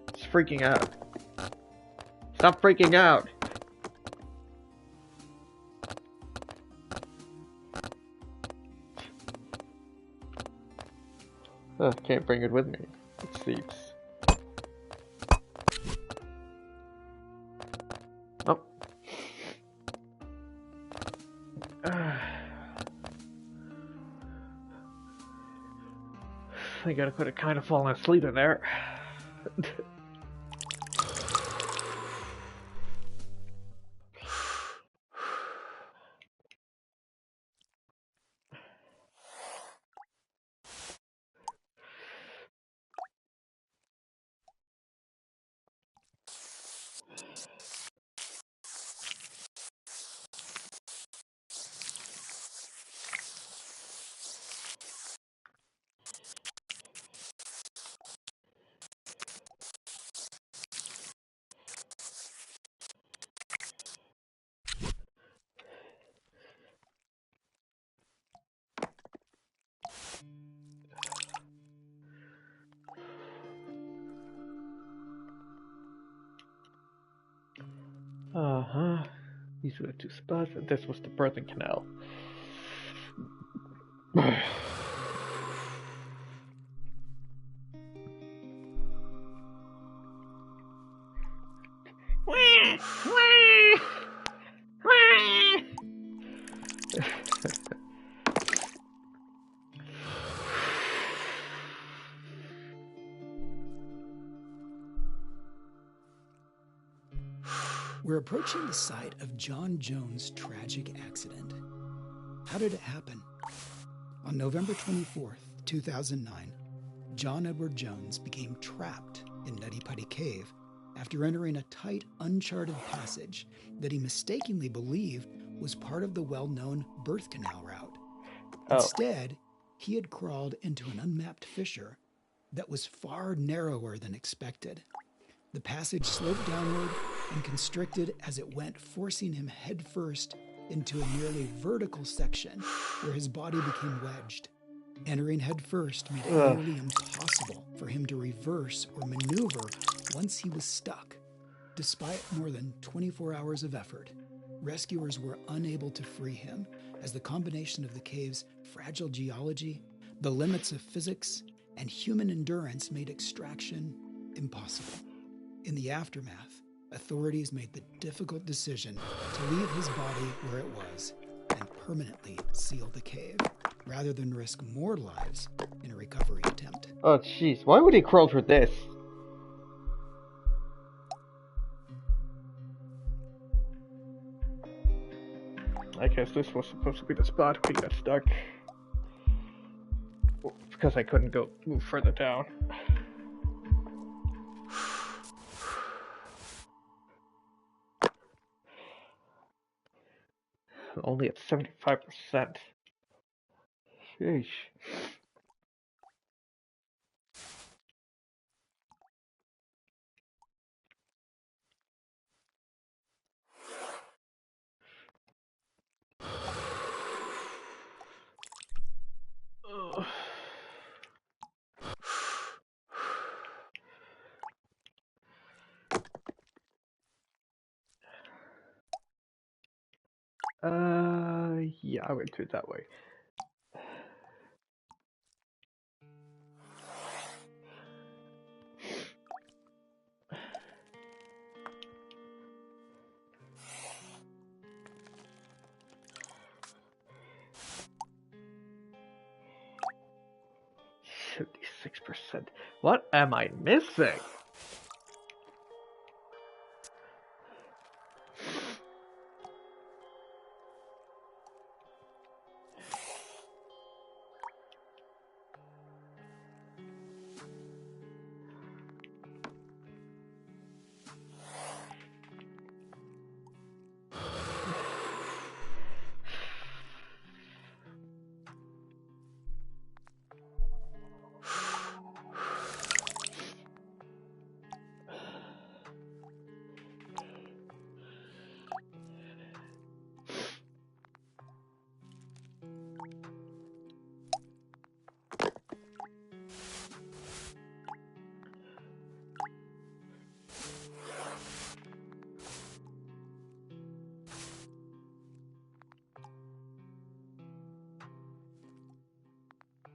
It's freaking out. Stop freaking out. Can't bring it with me, it seems. Oh. I gotta quit it kind of falling asleep in there. Uh-huh. These were the two spots, and this was the birthing canal. We're approaching the site of John Jones' tragic accident. How did it happen? On November 24th, 2009, John Edward Jones became trapped in Nutty Putty Cave after entering a tight, uncharted passage that he mistakenly believed was part of the well-known birth canal route. Instead, he had crawled into an unmapped fissure that was far narrower than expected. The passage sloped downward and constricted as it went, forcing him headfirst into a nearly vertical section where his body became wedged. Entering headfirst made it nearly impossible for him to reverse or maneuver once he was stuck. Despite more than 24 hours of effort, rescuers were unable to free him as the combination of the cave's fragile geology, the limits of physics, and human endurance made extraction impossible. In the aftermath, authorities made the difficult decision to leave his body where it was and permanently seal the cave, rather than risk more lives in a recovery attempt. Oh jeez, why would he crawl through this? I guess this was supposed to be the spot we got stuck. Because I couldn't move further down. Only at 75%. Sheesh. Yeah, I went through it that way. %. What am I missing?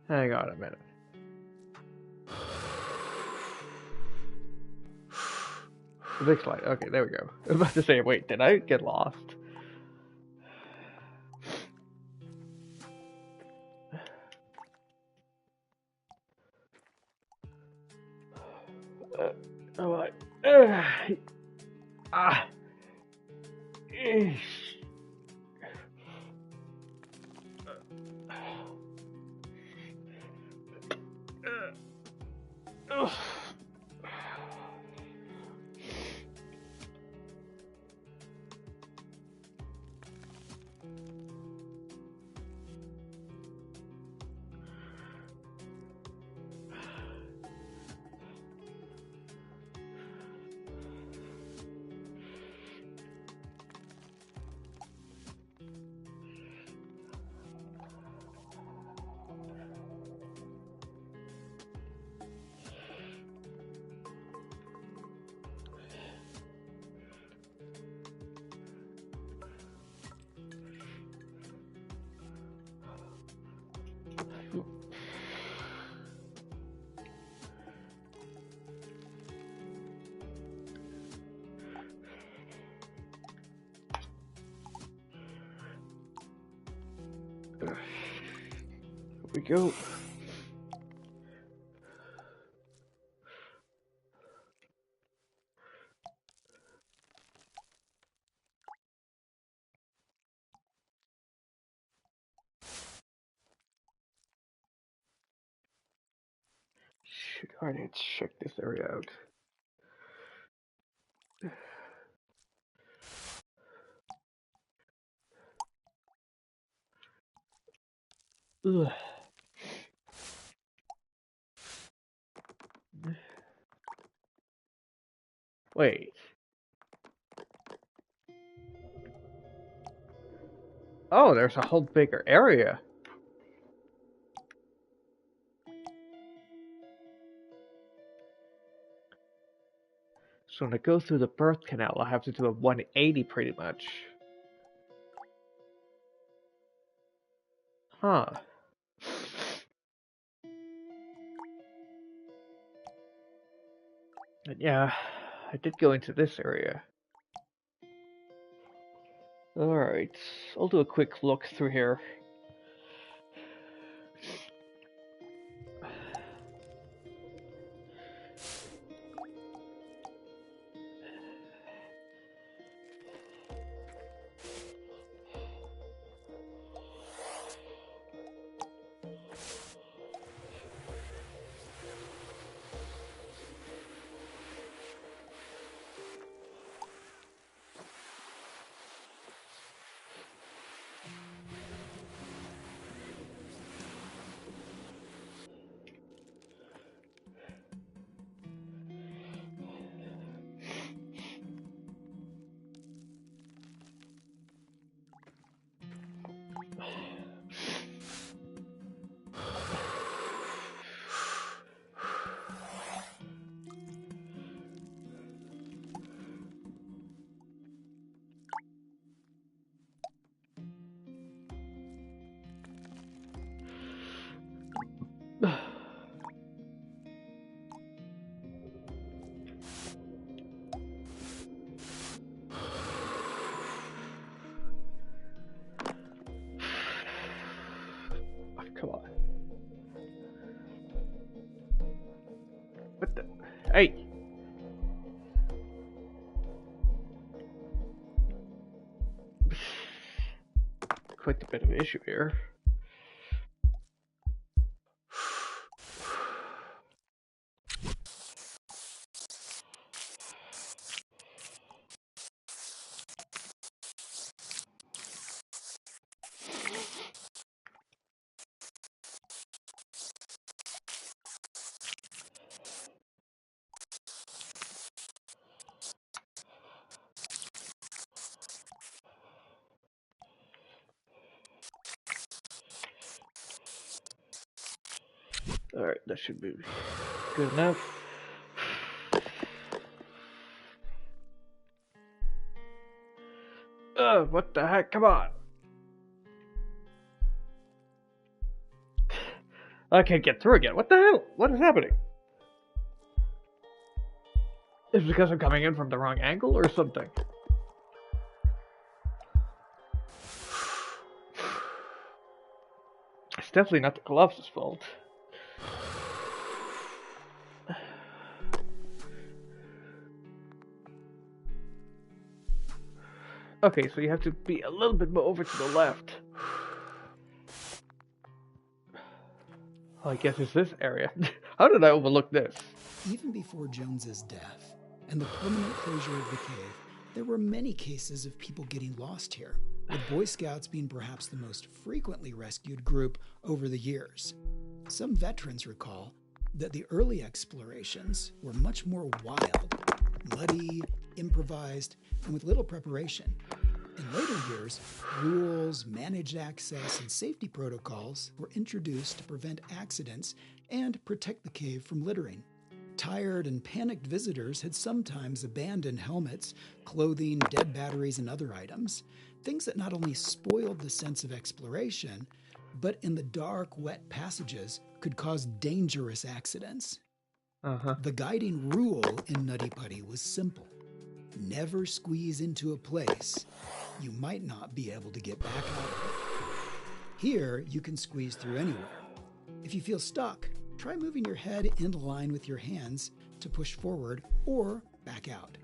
Hang on a minute. The big slide. Okay, there we go. I was about to say, wait, did I get lost? Oh, eesh. Here we go. Shoot, I need to check this area out. Ugh. Wait. Oh, there's a whole bigger area. So when I go through the birth canal, I have to do a 180 pretty much. Huh. But yeah, I did go into this area. Alright, I'll do a quick look through here. Come on. What the? Hey! Quite a bit of an issue here. Alright, that should be good enough. What the heck? Come on! I can't get through again. What the hell? What is happening? Is it because I'm coming in from the wrong angle or something? It's definitely not the gloves' fault. Okay, so you have to be a little bit more over to the left. I guess it's this area. How did I overlook this? Even before Jones's death and the permanent closure of the cave, there were many cases of people getting lost here, with Boy Scouts being perhaps the most frequently rescued group over the years. Some veterans recall that the early explorations were much more wild, muddy, improvised, and with little preparation. In later years, rules, managed access, and safety protocols were introduced to prevent accidents and protect the cave from littering. Tired and panicked visitors had sometimes abandoned helmets, clothing, dead batteries, and other items, things that not only spoiled the sense of exploration, but in the dark, wet passages could cause dangerous accidents. The guiding rule in Nutty Putty was simple. Never squeeze into a place you might not be able to get back out of. Here, you can squeeze through anywhere. If you feel stuck, try moving your head in line with your hands to push forward or back out.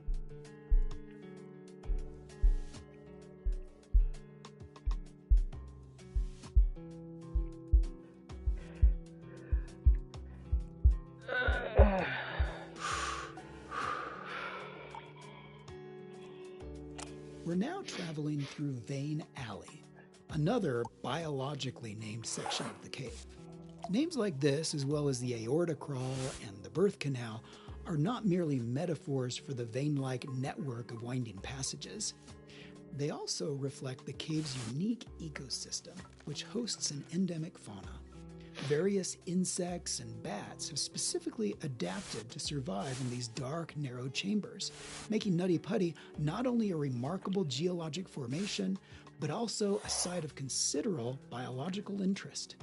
We're now traveling through Vein Alley, another biologically named section of the cave. Names like this, as well as the aorta crawl and the birth canal, are not merely metaphors for the vein-like network of winding passages. They also reflect the cave's unique ecosystem, which hosts an endemic fauna. Various insects and bats have specifically adapted to survive in these dark, narrow chambers, making Nutty Putty not only a remarkable geologic formation, but also a site of considerable biological interest.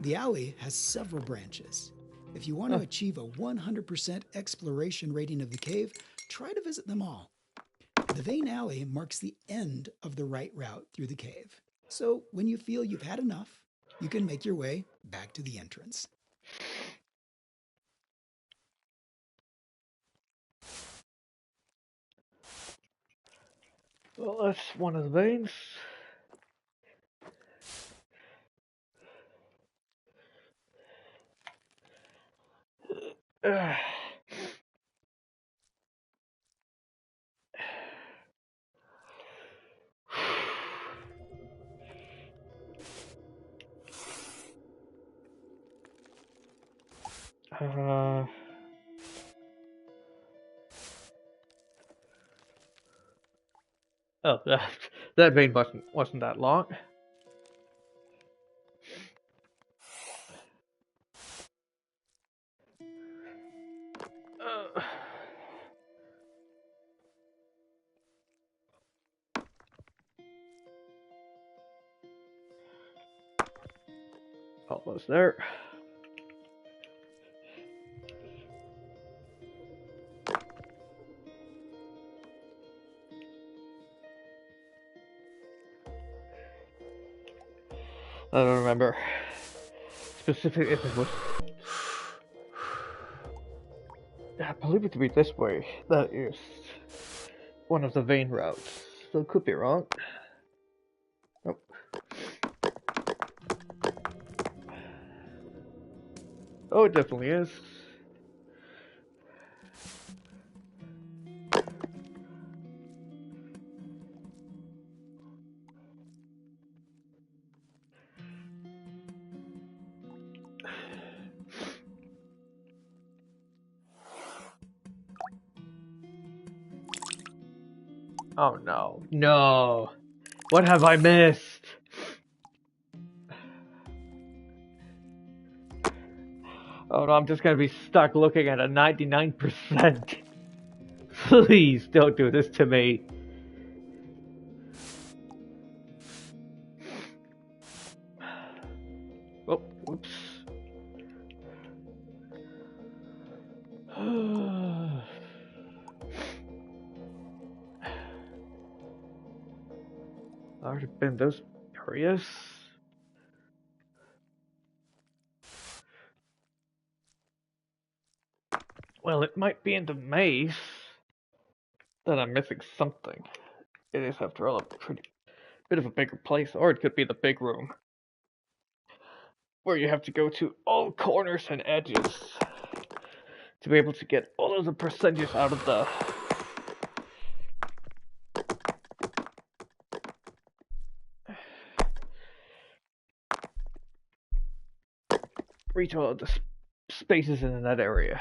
The alley has several branches. If you want to achieve a 100% exploration rating of the cave, try to visit them all. The Vein Alley marks the end of the right route through the cave. So when you feel you've had enough, you can make your way back to the entrance. Well, that's one of the veins. Oh, that vein wasn't that long. Almost there. I don't remember specifically if it was. I believe it to be this way. That is one of the vein routes. So it could be wrong. Nope. Oh, it definitely is. Oh no. No. What have I missed? Oh no, I'm just gonna be stuck looking at a 99%. Please don't do this to me. Oh, whoops. Already been those areas. Well, it might be in the maze that I'm missing something. It is, after all, a pretty bit of a bigger place, or it could be the big room, where you have to go to all corners and edges to be able to get all of the percentages out of the reach all of the spaces in that area.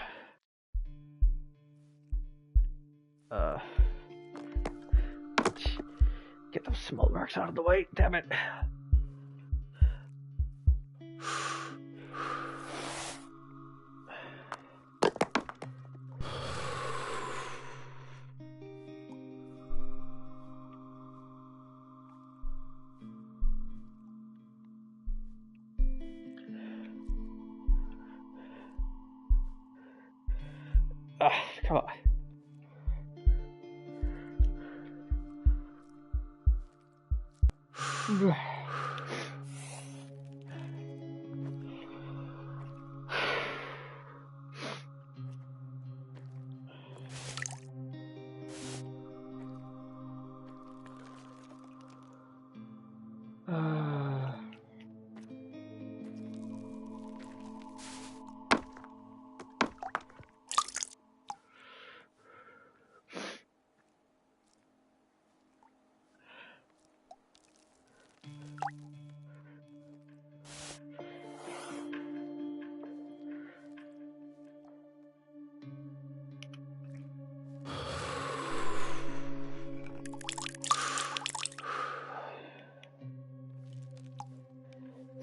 Get those small marks out of the way, damn it. Come on.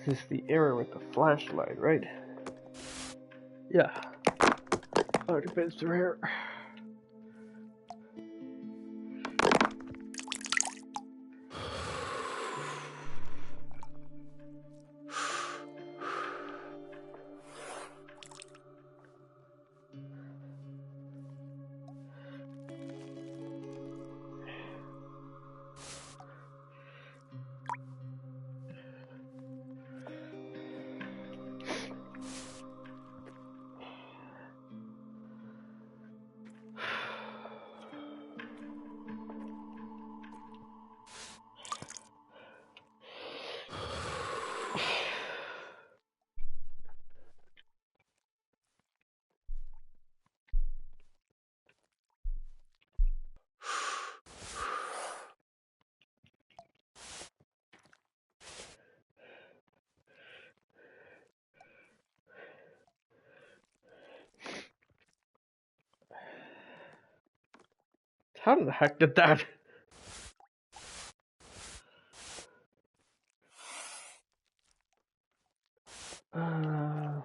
This is the area with the flashlight, right? Yeah. Oh, it depends through here. How the heck did that? Uh,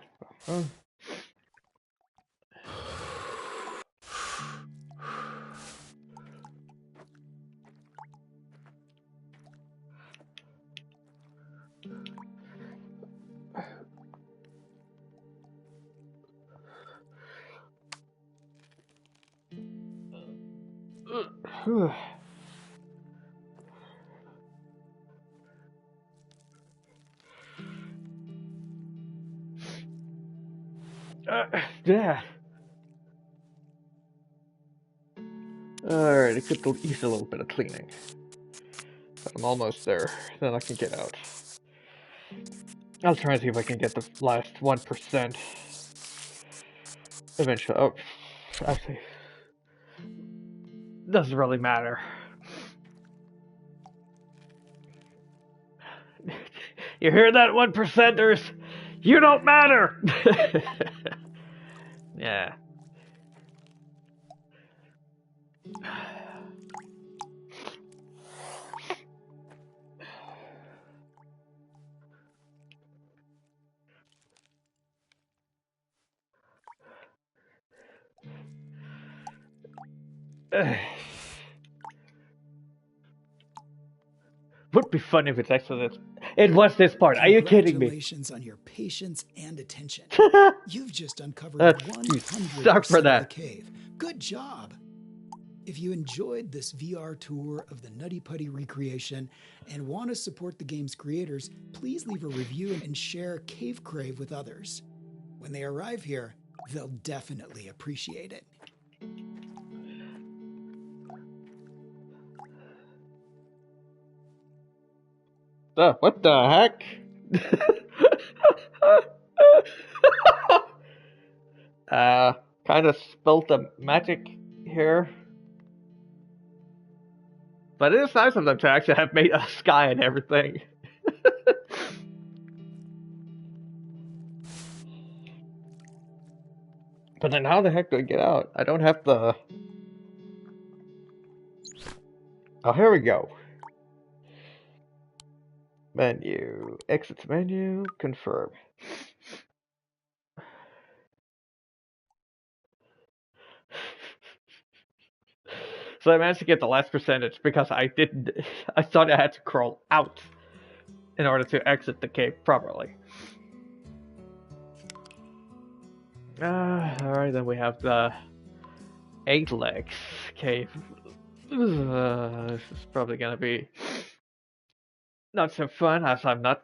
yeah. Alright, it could use a little bit of cleaning. But I'm almost there. Then I can get out. I'll try and see if I can get the last 1%. Eventually. Oh, actually. Doesn't really matter. You hear that, 1%ers? You don't matter! Yeah. Would be fun if it's actually this. It was this part. Are you kidding me? Congratulations on your patience and attention. You've just uncovered That's 100% for of the that. cave. Good job. If you enjoyed this VR tour of the Nutty Putty recreation and want to support the game's creators, please leave a review and share Cave Crave with others. When they arrive here, they'll definitely appreciate it. What the heck? Kind of spilled the magic here. But it is nice of them to actually have made a sky and everything. But then how the heck do I get out? I don't have the... Oh, here we go. Menu. Exit menu. Confirm. So I managed to get the last percentage because I didn't... I thought I had to crawl out in order to exit the cave properly. Alright, then we have the 8 legs cave. This is probably gonna be not so fun as I'm not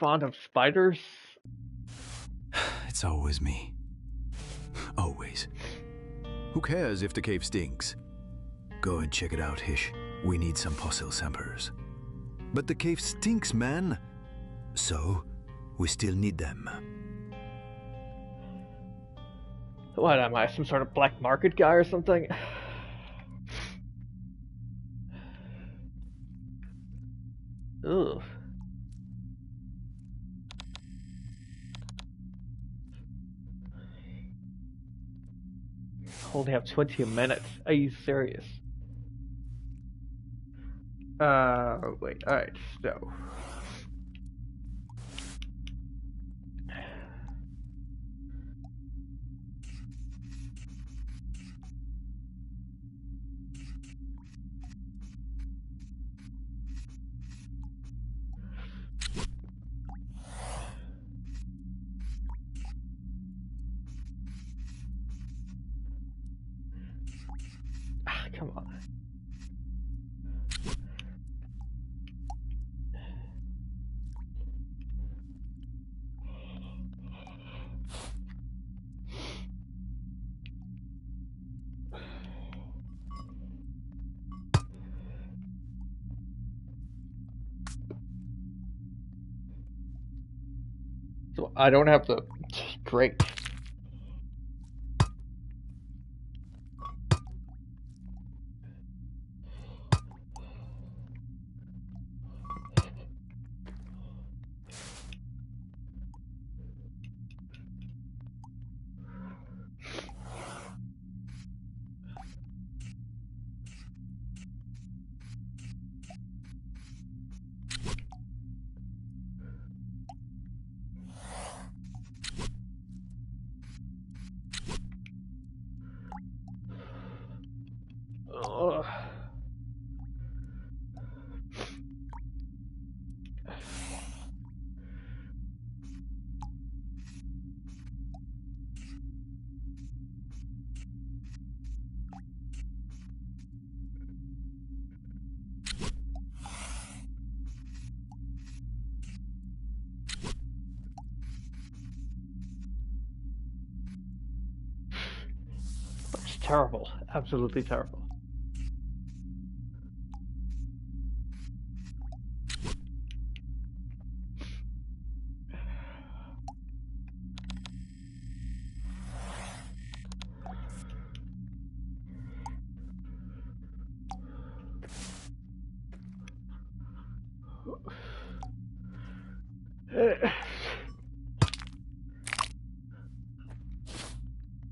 fond of spiders. It's always me. Always. Who cares if the cave stinks? Go and check it out, Hish. We need some fossil samples. But the cave stinks, man. So, we still need them. What am I, some sort of black market guy or something? Ugh. Only have 20 minutes. Are you serious? Wait, alright, so. Come on. So I don't have to. Great. Ugh. It's terrible. Absolutely terrible.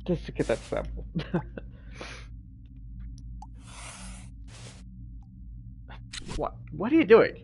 Just to get that sample. What are you doing?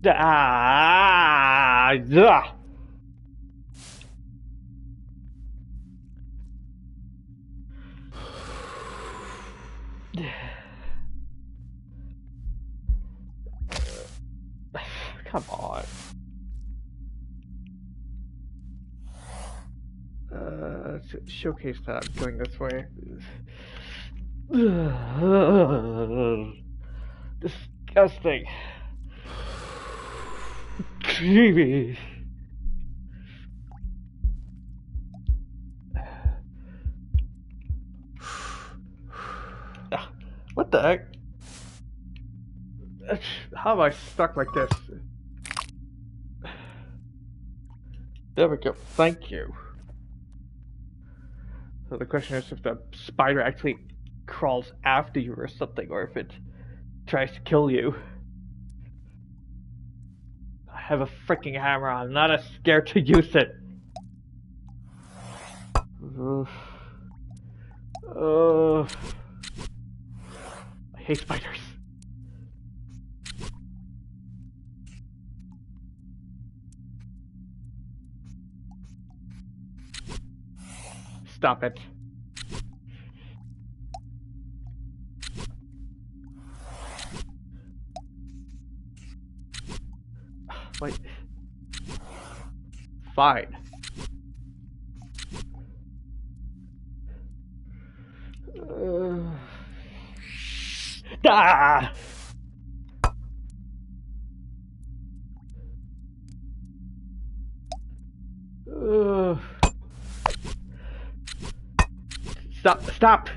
Yeah. Come on. Showcase that I'm going this way. Disgusting. Creepy. What the heck? How am I stuck like this? There we go. Thank you. So the question is if the spider actually crawls after you or something, or if it tries to kill you. I have a freaking hammer. I'm not as scared to use it. I hate spiders. Stop it. Wait. Fine. Ah! Stop! Stop!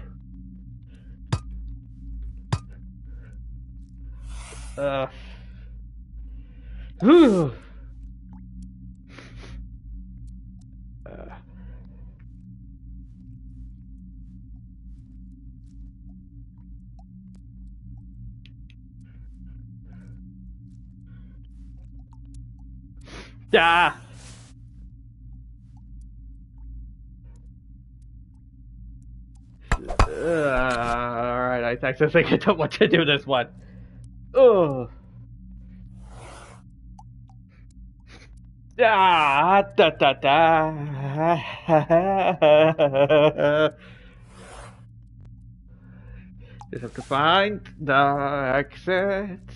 Uh. Ah! Alright, I actually think I don't want to do this one. Oh. Ah, da da da. Just have to find the exits.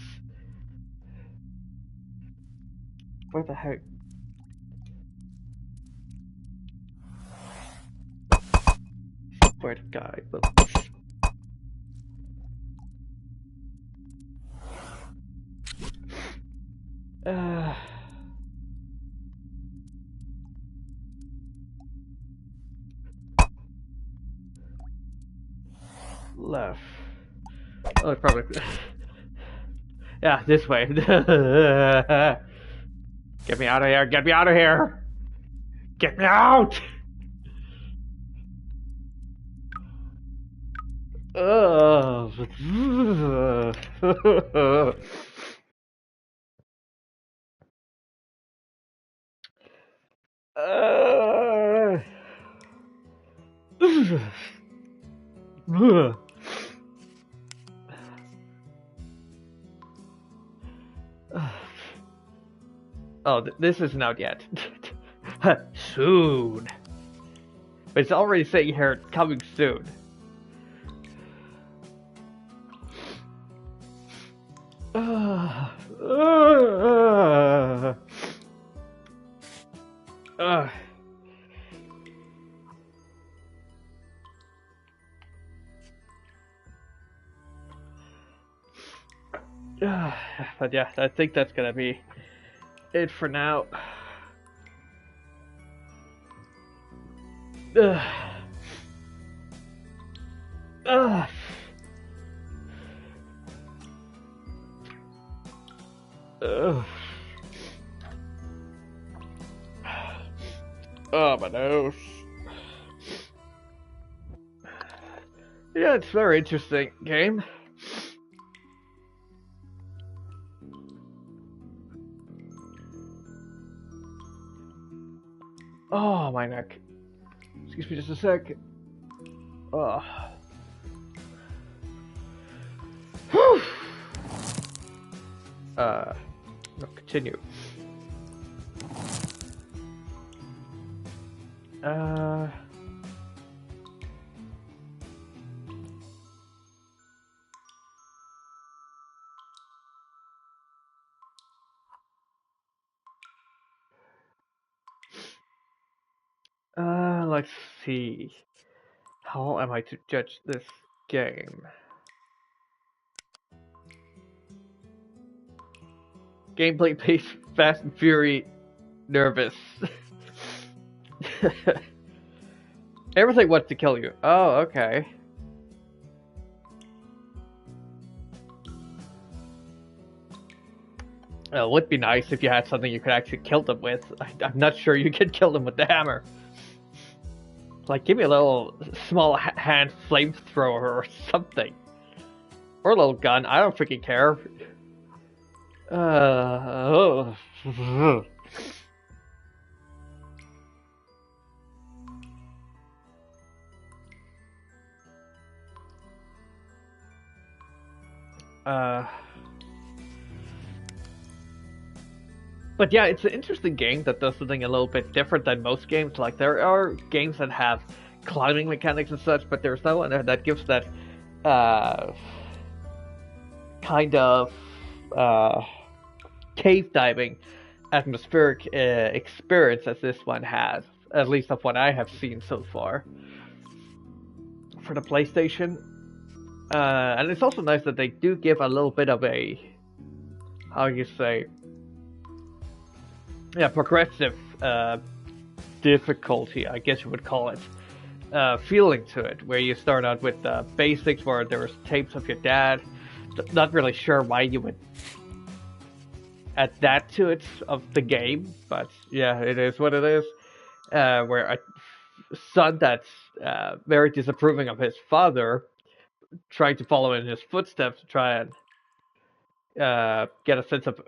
Where the heck? Where the guy? Left. Oh, it's probably. Yeah, this way. Get me out of here! Get me out of here! Get me out! Oh. Oh, this isn't out yet. Soon. But it's already saying here, coming soon. But yeah, I think that's gonna be it for now. Oh, my nose. Yeah, it's a very interesting game. Oh, my neck. Excuse me just a sec. Oh. Whew. No, continue. Let's see. How am I to judge this game? Gameplay pace, fast and fury, nervous. Everything wants to kill you. Oh, okay. It would be nice if you had something you could actually kill them with. I'm not sure you can kill them with the hammer. Like, give me a little small hand flamethrower or something. Or a little gun, I don't freaking care. But yeah, it's an interesting game that does something a little bit different than most games. Like, there are games that have climbing mechanics and such, but there's no one that gives that kind of cave diving atmospheric experience as this one has, at least of what I have seen so far for the PlayStation. And it's also nice that they do give a little bit of a, how you say, progressive difficulty, I guess you would call it, feeling to it, where you start out with the basics, where there's tapes of your dad. Not really sure why you would add that to it of the game, but yeah, it is what it is. Where a son that's very disapproving of his father, trying to follow in his footsteps to try and get a sense of,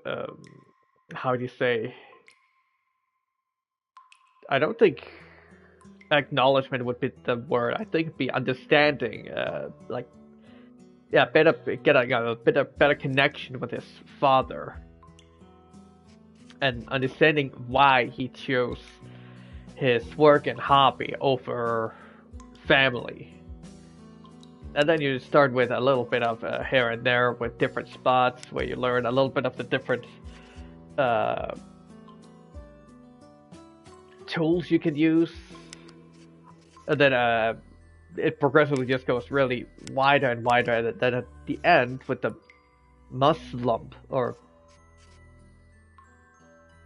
how do you say, I don't think acknowledgement would be the word. I think it'd be understanding, better get a bit of better connection with his father, and understanding why he chose his work and hobby over family. And then you start with a little bit of here and there with different spots where you learn a little bit of the different tools you can use. And then it progressively just goes really wider and wider. And then at the end, with the Muslim, or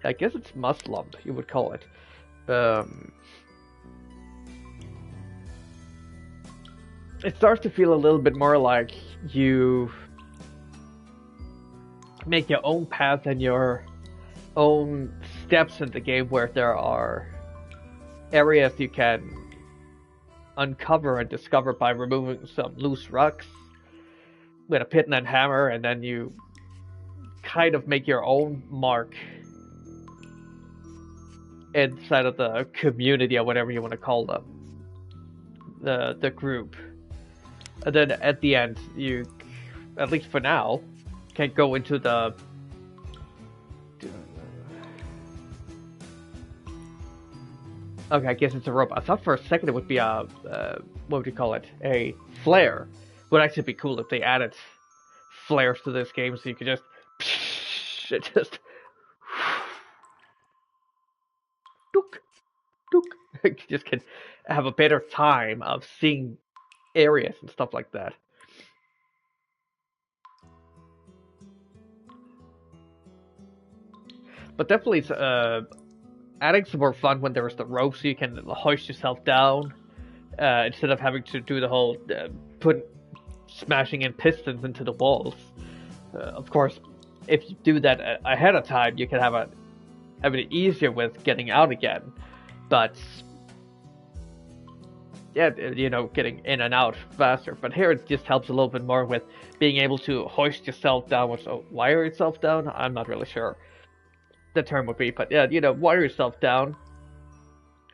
I guess it's Muslim, you would call it. It starts to feel a little bit more like you make your own path and your own steps in the game, where there are areas you can uncover and discover by removing some loose rocks with a pit and hammer, and then you kind of make your own mark inside of the community, or whatever you want to call them, the group. And then at the end, you, at least for now, can go into the okay, I guess it's a robot. I thought for a second it would be a, what would you call it? A flare. Would actually be cool if they added flares to this game, so you could just, you just can have a better time of seeing areas and stuff like that. But definitely it's adding some more fun when there's the rope, so you can hoist yourself down instead of having to do the whole smashing in pistons into the walls. Of course, if you do that ahead of time, you can have it easier with getting out again. But yeah, getting in and out faster. But here it just helps a little bit more with being able to hoist yourself down, wire yourself down. I'm not really sure the term would be, but yeah, wire yourself down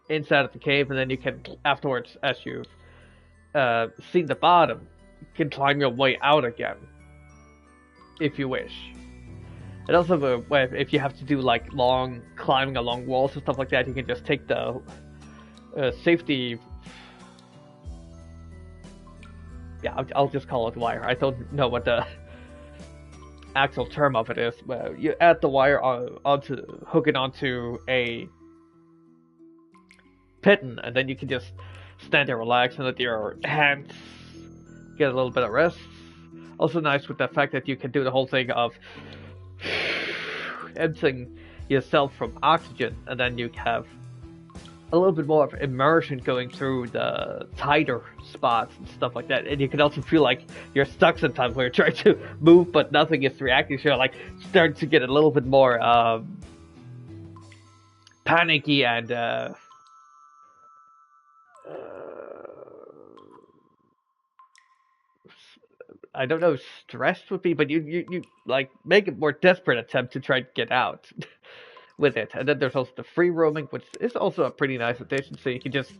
inside of the cave, and then you can afterwards, as you've seen the bottom, you can climb your way out again if you wish. And also, if you have to do like long climbing along walls and stuff like that, you can just take the safety. Yeah, I'll just call it wire. I don't know what the actual term of it is. You add the wire hook it onto a piton, and then you can just stand there, relax, and let your hands get a little bit of rest. Also nice with the fact that you can do the whole thing of emptying yourself from oxygen, and then you have a little bit more of immersion going through the tighter spots and stuff like that. And you can also feel like you're stuck sometimes where you're trying to move but nothing is reacting, so you're like starting to get a little bit more panicky and I don't know, stressed would be, but you like make a more desperate attempt to try to get out with it. And then there's also the free roaming, which is also a pretty nice addition, so you can just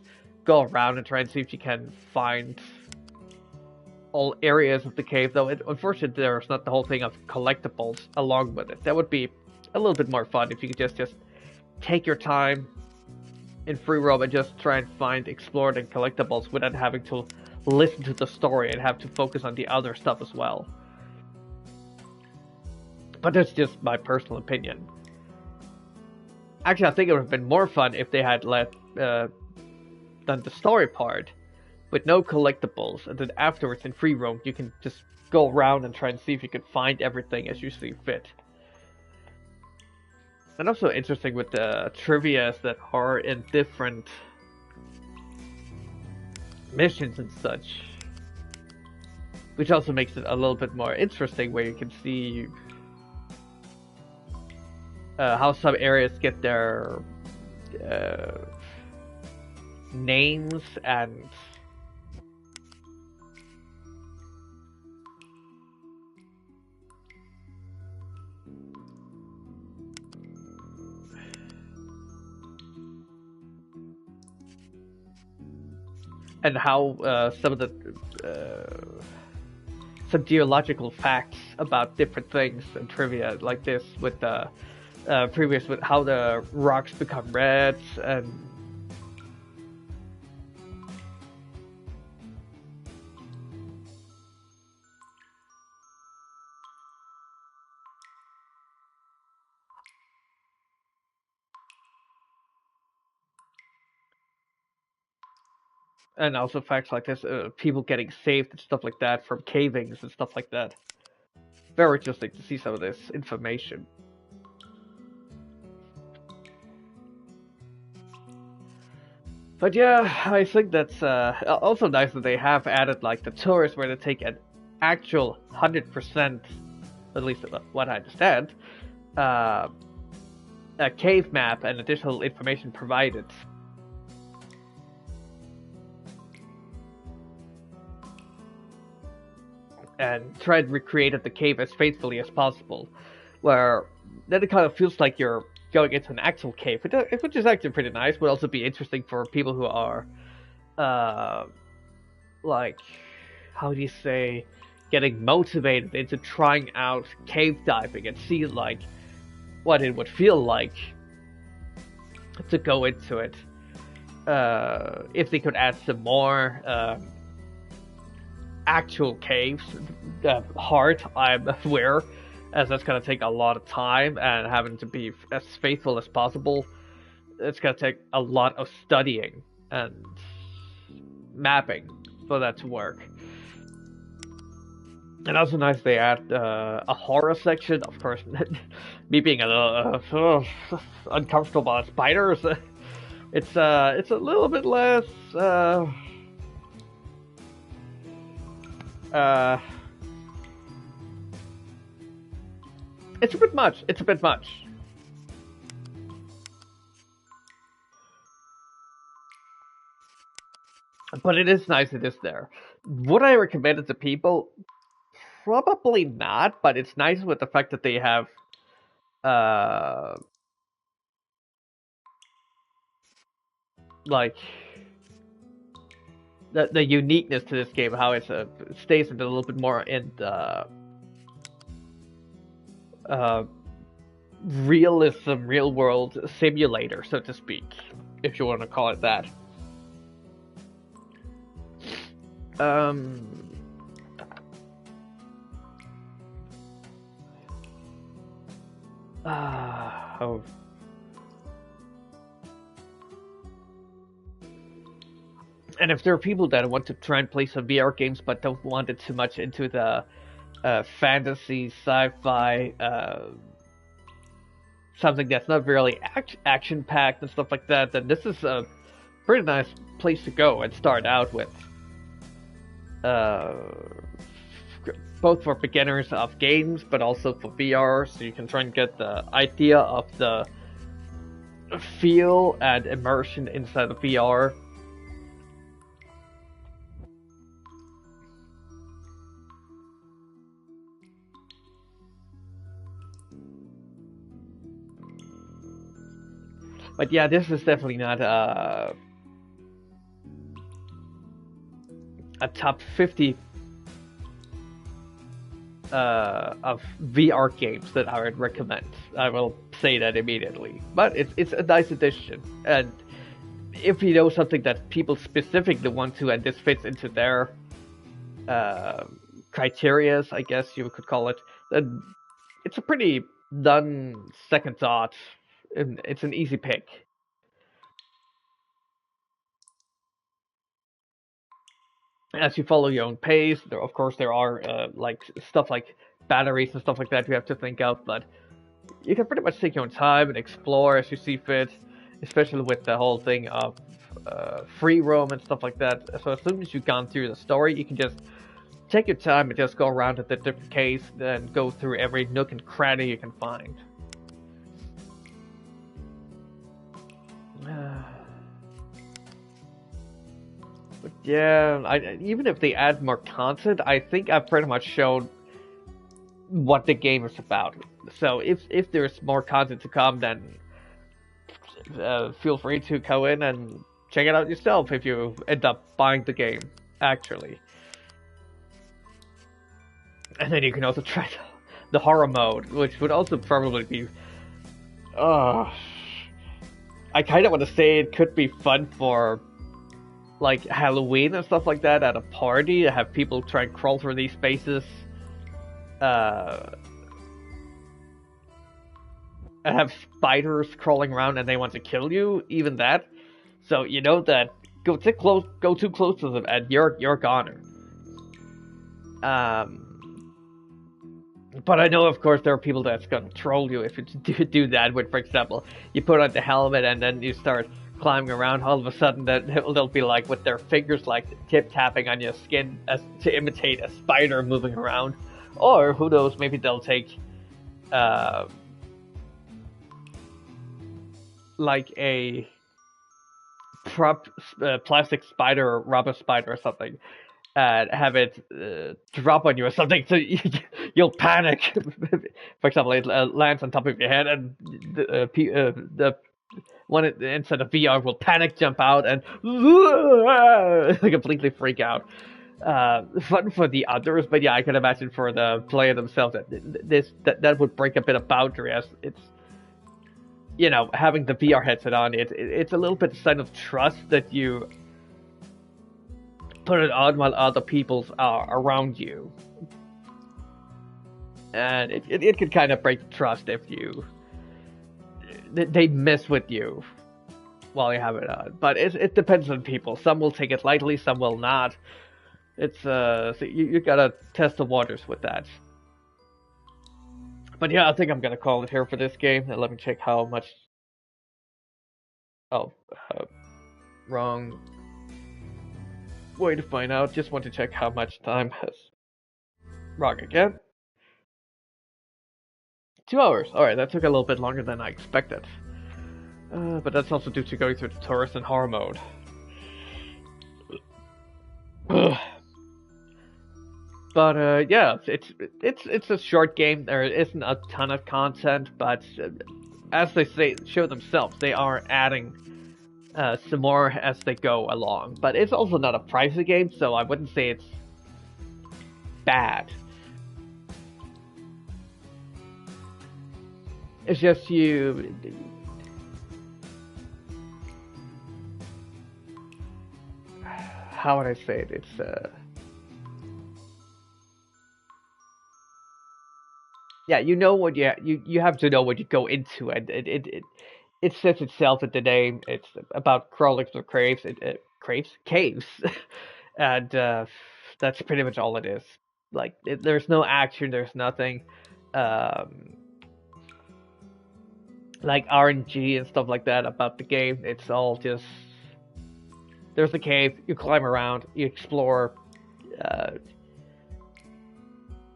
go around and try and see if you can find all areas of the cave, though unfortunately there's not the whole thing of collectibles along with it. That would be a little bit more fun if you could just take your time in free roam and just try and find explored and collectibles without having to listen to the story and have to focus on the other stuff as well. But that's just my personal opinion. Actually, I think it would have been more fun if they had done the story part with no collectibles, and then afterwards in free roam you can just go around and try and see if you can find everything as you see fit. And also interesting with the trivias that are in different missions and such, which also makes it a little bit more interesting, where you can see how some areas get their names and how some of the some geological facts about different things and trivia like this with the previous with how the rocks become red and also facts like this, people getting saved and stuff like that from cavings and stuff like that. Very interesting to see some of this information. But yeah, I think that's also nice that they have added like the tours where they take an actual 100%, at least what I understand, a cave map and additional information provided. And try to recreate the cave as faithfully as possible, where then it kind of feels like you're going into an actual cave, which is actually pretty nice. Would also be interesting for people who are, like, how do you say, getting motivated into trying out cave diving and see like what it would feel like to go into it. If they could add some more actual caves, hard, I'm aware, as that's going to take a lot of time and having to be as faithful as possible. It's going to take a lot of studying and mapping for that to work. And also nice they add a horror section. Of course, me being a little uncomfortable about spiders, it's a little bit less it's a bit much. It's a bit much. But it is nice it is there. Would I recommend it to people? Probably not, but it's nice with the fact that they have like the uniqueness to this game, how it stays a little bit more in the realism, real world simulator, so to speak, if you want to call it that. Oh. And if there are people that want to try and play some VR games but don't want it too much into the fantasy, sci-fi, something that's not really action-packed and stuff like that, then this is a pretty nice place to go and start out with. Both for beginners of games, but also for VR, so you can try and get the idea of the feel and immersion inside of VR. But yeah, this is definitely not a top 50 of VR games that I would recommend. I will say that immediately. But it's a nice addition, and if you know something that people specifically want to, and this fits into their criterias, I guess you could call it, then it's a pretty done second thought, and it's an easy pick. As you follow your own pace, of course there are like stuff like batteries and stuff like that you have to think of, but you can pretty much take your own time and explore as you see fit, especially with the whole thing of free roam and stuff like that. So as soon as you've gone through the story, you can just take your time and just go around at the different caves and go through every nook and cranny you can find. But yeah, even if they add more content, I think I've pretty much shown what the game is about. So if there's more content to come, then feel free to go in and check it out yourself if you end up buying the game, actually. And then you can also try the horror mode, which would also probably be... I kind of want to say it could be fun for like Halloween and stuff like that at a party, to have people try and crawl through these spaces. And have spiders crawling around and they want to kill you, even that. So you know that go too close to them and you're a goner. But I know, of course, there are people that's gonna troll you if you do that. With, for example, you put on the helmet and then you start climbing around. All of a sudden, they'll be like with their fingers like tip tapping on your skin as to imitate a spider moving around. Or who knows? Maybe they'll take like a plastic spider or rubber spider or something, and have it drop on you or something, so you'll panic. For example, it lands on top of your head, and the one inside of VR will panic, jump out, and completely freak out. Fun for the others, but yeah, I can imagine for the player themselves that would break a bit of boundary, as it's, you know, having the VR headset on, it's a little bit of sign of trust that you put it on while other people are around you. And it could kind of break trust if they mess with you while you have it on. But it depends on people. Some will take it lightly, some will not. It's so you gotta test the waters with that. But yeah, I think I'm gonna call it here for this game. And let me check how much. Oh, wrong way to find out. Just want to check how much time has. Wrong again. 2 hours. Alright, that took a little bit longer than I expected. But that's also due to going through the tourist and horror mode. But yeah, it's a short game. There isn't a ton of content, but as they show themselves, they are adding some more as they go along. But it's also not a pricey game, so I wouldn't say it's bad. It's just how would I say it? It's yeah, you know what you have to know what you go into, and it says itself in the name. It's about crawling through caves, caves, and that's pretty much all it is. Like there's no action, there's nothing like RNG and stuff like that about the game. It's all just there's a cave, you climb around, you explore.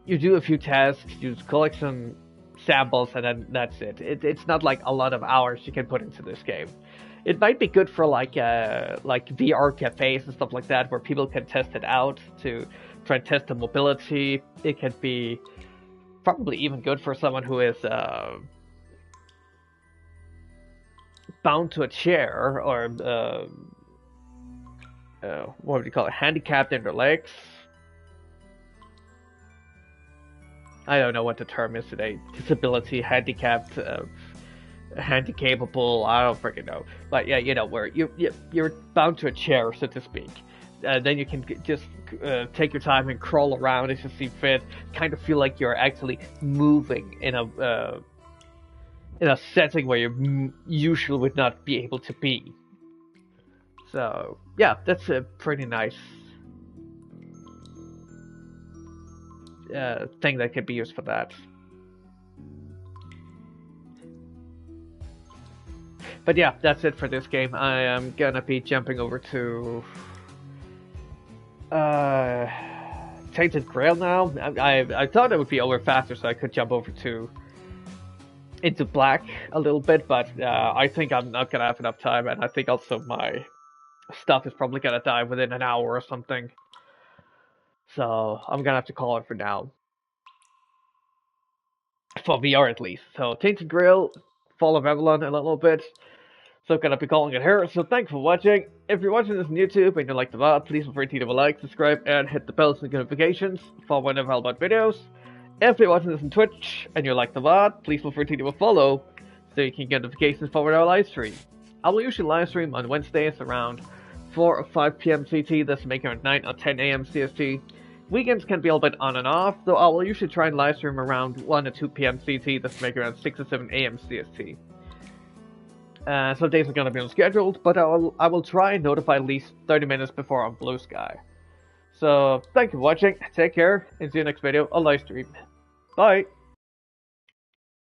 You do a few tasks, you collect some samples, and then that's it. It's not like a lot of hours you can put into this game. It might be good for like VR cafes and stuff like that, where people can test it out to try and test the mobility. It can be probably even good for someone who is bound to a chair, or what would you call it, handicapped in their legs. I don't know what the term is today. Disability, handicapped, handicapable. I don't freaking know. But yeah, you know, where you're bound to a chair, so to speak. Then you can just take your time and crawl around as you see fit. Kind of feel like you're actually moving in a setting where you usually would not be able to be. So yeah, that's a pretty nice thing that could be used for that. But yeah, that's it for this game. I am gonna be jumping over to Tainted Grail now. I thought it would be over faster, so I could jump over to Into Black a little bit, but I think I'm not gonna have enough time, and I think also my stuff is probably gonna die within an hour or something. So I'm gonna have to call it for now. For VR at least. So Tainted Grail, Fall of Avalon in a little bit. So I'm gonna be calling it here. So thanks for watching. If you're watching this on YouTube and you like the VOD, please feel free to leave a like, subscribe, and hit the bells and notifications for whenever I upload videos. If you're watching this on Twitch and you like the VOD, please feel free to leave a follow so you can get notifications for when I live stream. I will usually live stream on Wednesdays around 4 or 5 p.m. CT. That's making around 9 or 10 a.m. CST. Weekends can be a little bit on and off, though I will usually try and live stream around 1 or 2 p.m. CT. That's making around 6 or 7 a.m. CST. Some days are going to be unscheduled, but I will try and notify at least 30 minutes before on Blue Sky. So, thank you for watching, take care, and see you next video on live stream. Bye!